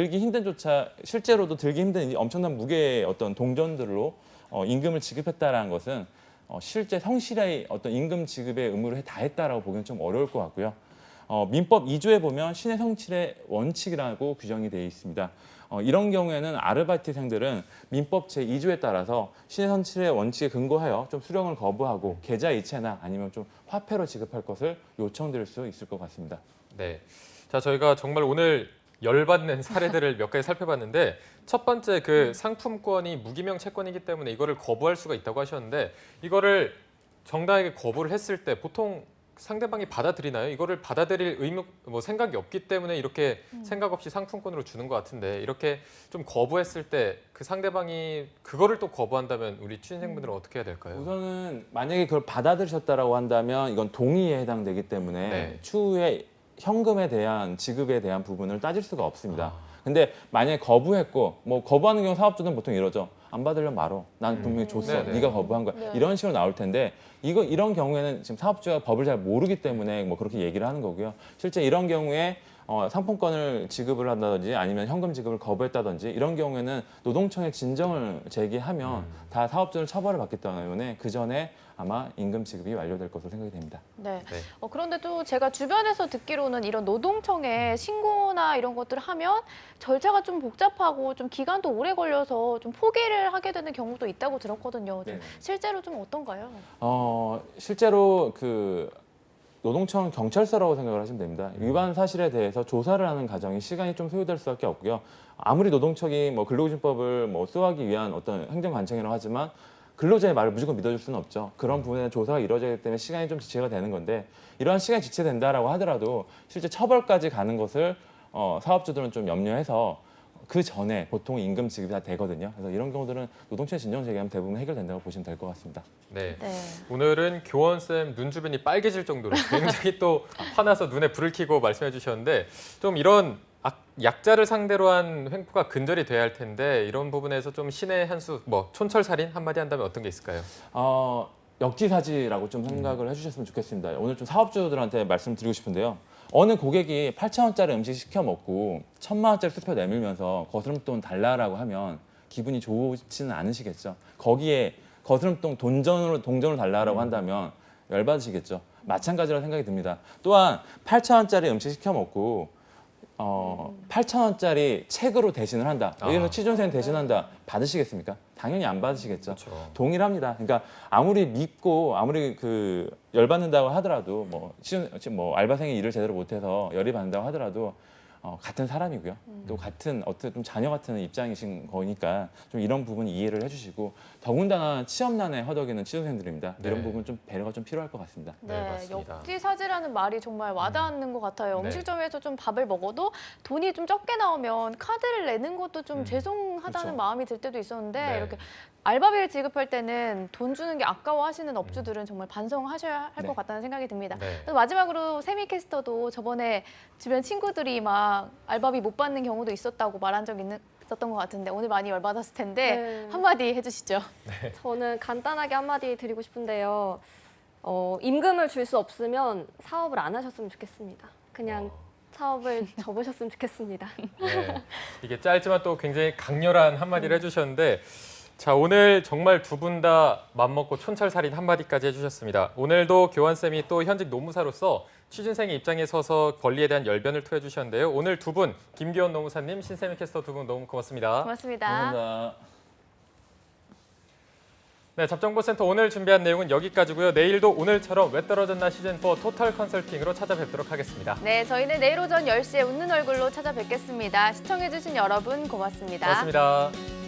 들기 힘든 엄청난 무게의 어떤 동전들로 임금을 지급했다라는 것은 실제 성실히 어떤 임금 지급의 의무를 다했다라고 보기는 좀 어려울 것 같고요. 민법 2조에 보면 신의 성실의 원칙이라고 규정이 되어 있습니다. 이런 경우에는 아르바이트생들은 민법 제2조에 따라서 신의 성실의 원칙에 근거하여 좀 수령을 거부하고 계좌 이체나 아니면 좀 화폐로 지급할 것을 요청드릴 수 있을 것 같습니다. 네. 자, 저희가 정말 오늘 열받는 사례들을 몇 가지 살펴봤는데 첫 번째 그 상품권이 무기명 채권이기 때문에 이거를 거부할 수가 있다고 하셨는데 이거를 정당하게 거부를 했을 때 보통 상대방이 받아들이나요? 이거를 받아들일 의무 생각이 없기 때문에 이렇게 생각 없이 상품권으로 주는 것 같은데 이렇게 좀 거부했을 때 그 상대방이 그거를 또 거부한다면 우리 취준생분들은 어떻게 해야 될까요? 우선은 만약에 그걸 받아들이셨다라고 한다면 이건 동의에 해당되기 때문에 추후에 현금에 대한 지급에 대한 부분을 따질 수가 없습니다. 근데 만약에 거부했고 뭐 거부하는 경우 사업주는 보통 이러죠. 안 받으려면 말어. 난 분명히 줬어. 네가 거부한 거야. 이런 식으로 나올 텐데 이런 경우에는 지금 사업주가 법을 잘 모르기 때문에 뭐 그렇게 얘기를 하는 거고요. 실제 이런 경우에 상품권을 지급을 한다든지 아니면 현금 지급을 거부했다든지 이런 경우에는 노동청에 진정을 제기하면 다 사업주는 처벌을 받기 때문에 그 전에 아마 임금 지급이 완료될 것으로 생각이 됩니다. 네. 그런데 또 제가 주변에서 듣기로는 이런 노동청에 신고나 이런 것들을 하면 절차가 좀 복잡하고 좀 기간도 오래 걸려서 좀 포기를 하게 되는 경우도 있다고 들었거든요. 좀 실제로 좀 어떤가요? 실제로 그 노동청 경찰서라고 생각을 하시면 됩니다. 위반 사실에 대해서 조사를 하는 과정이 시간이 좀 소요될 수밖에 없고요. 아무리 노동청이 뭐 근로기준법을 뭐 수호하기 위한 어떤 행정관청이라고 하지만 근로자의 말을 무조건 믿어줄 수는 없죠. 그런 부분에 조사가 이루어지기 때문에 시간이 좀 지체가 되는 건데 이러한 시간이 지체된다라고 하더라도 실제 처벌까지 가는 것을 사업주들은 좀 염려해서 그 전에 보통 임금 지급이 다 되거든요. 그래서 이런 경우들은 노동청에 진정 제기하면 대부분 해결된다고 보시면 될 것 같습니다. 네. 오늘은 교원쌤 눈 주변이 빨개질 정도로 굉장히 또 화나서 눈에 불을 켜고 말씀해 주셨는데 좀 이런 약자를 상대로 한 횡포가 근절이 돼야 할 텐데 이런 부분에서 좀 신의 한 수, 뭐 촌철살인 한마디 한다면 어떤 게 있을까요? 역지사지라고 좀 생각을 해주셨으면 좋겠습니다. 오늘 좀 사업주들한테 말씀드리고 싶은데요. 어느 고객이 8,000원짜리 음식 시켜 먹고 1,000만 원짜리 수표 내밀면서 거스름돈 달라라고 하면 기분이 좋지는 않으시겠죠. 거기에 거스름돈 동전으로 달라라고 한다면 열받으시겠죠. 마찬가지라고 생각이 듭니다. 또한 8,000원짜리 음식 시켜 먹고 8,000원짜리 책으로 대신을 한다. 예를 들어 취준생 대신한다. 받으시겠습니까? 당연히 안 받으시겠죠. 그렇죠. 동일합니다. 그러니까 아무리 믿고 아무리 열받는다고 하더라도 뭐 알바생이 일을 제대로 못해서 열이 받는다고 하더라도 같은 사람이고요. 또 같은 어떻게 좀 자녀 같은 입장이신 거니까 좀 이런 부분 이해를 해주시고 더군다나 취업난에 허덕이는 취준생들입니다. 네. 이런 부분 좀 배려가 좀 필요할 것 같습니다. 네, 역지사지라는 말이 정말 와닿는 것 같아요. 음식점에서 좀 밥을 먹어도 돈이 좀 적게 나오면 카드를 내는 것도 좀 죄송하다는 그렇죠. 마음이 들 때도 있었는데 이렇게 알바비를 지급할 때는 돈 주는 게 아까워하시는 업주들은 정말 반성하셔야 할 것 같다는 생각이 듭니다. 그래서 마지막으로 세미캐스터도 저번에 주변 친구들이 막 알바비 못 받는 경우도 있었다고 말한 적 있었던 것 같은데 오늘 많이 열받았을 텐데 한마디 해주시죠. 저는 간단하게 한마디 드리고 싶은데요. 임금을 줄 수 없으면 사업을 안 하셨으면 좋겠습니다. 그냥 사업을 접으셨으면 좋겠습니다. 네. 이게 짧지만 또 굉장히 강렬한 한마디를 해주셨는데 자, 오늘 정말 두 분 다 맘먹고 촌철살인 한마디까지 해주셨습니다. 오늘도 교환쌤이 또 현직 노무사로서 취준생의 입장에 서서 권리에 대한 열변을 토해 주셨는데요. 오늘 두 분, 김기원 노무사님, 신세미 캐스터 두 분 너무 고맙습니다. 고맙습니다. 감사합니다. 네, 잡정보센터 오늘 준비한 내용은 여기까지고요. 내일도 오늘처럼 왜 떨어졌나 시즌4 토탈 컨설팅으로 찾아뵙도록 하겠습니다. 네, 저희는 내일 오전 10시에 웃는 얼굴로 찾아뵙겠습니다. 시청해주신 여러분 고맙습니다. 고맙습니다.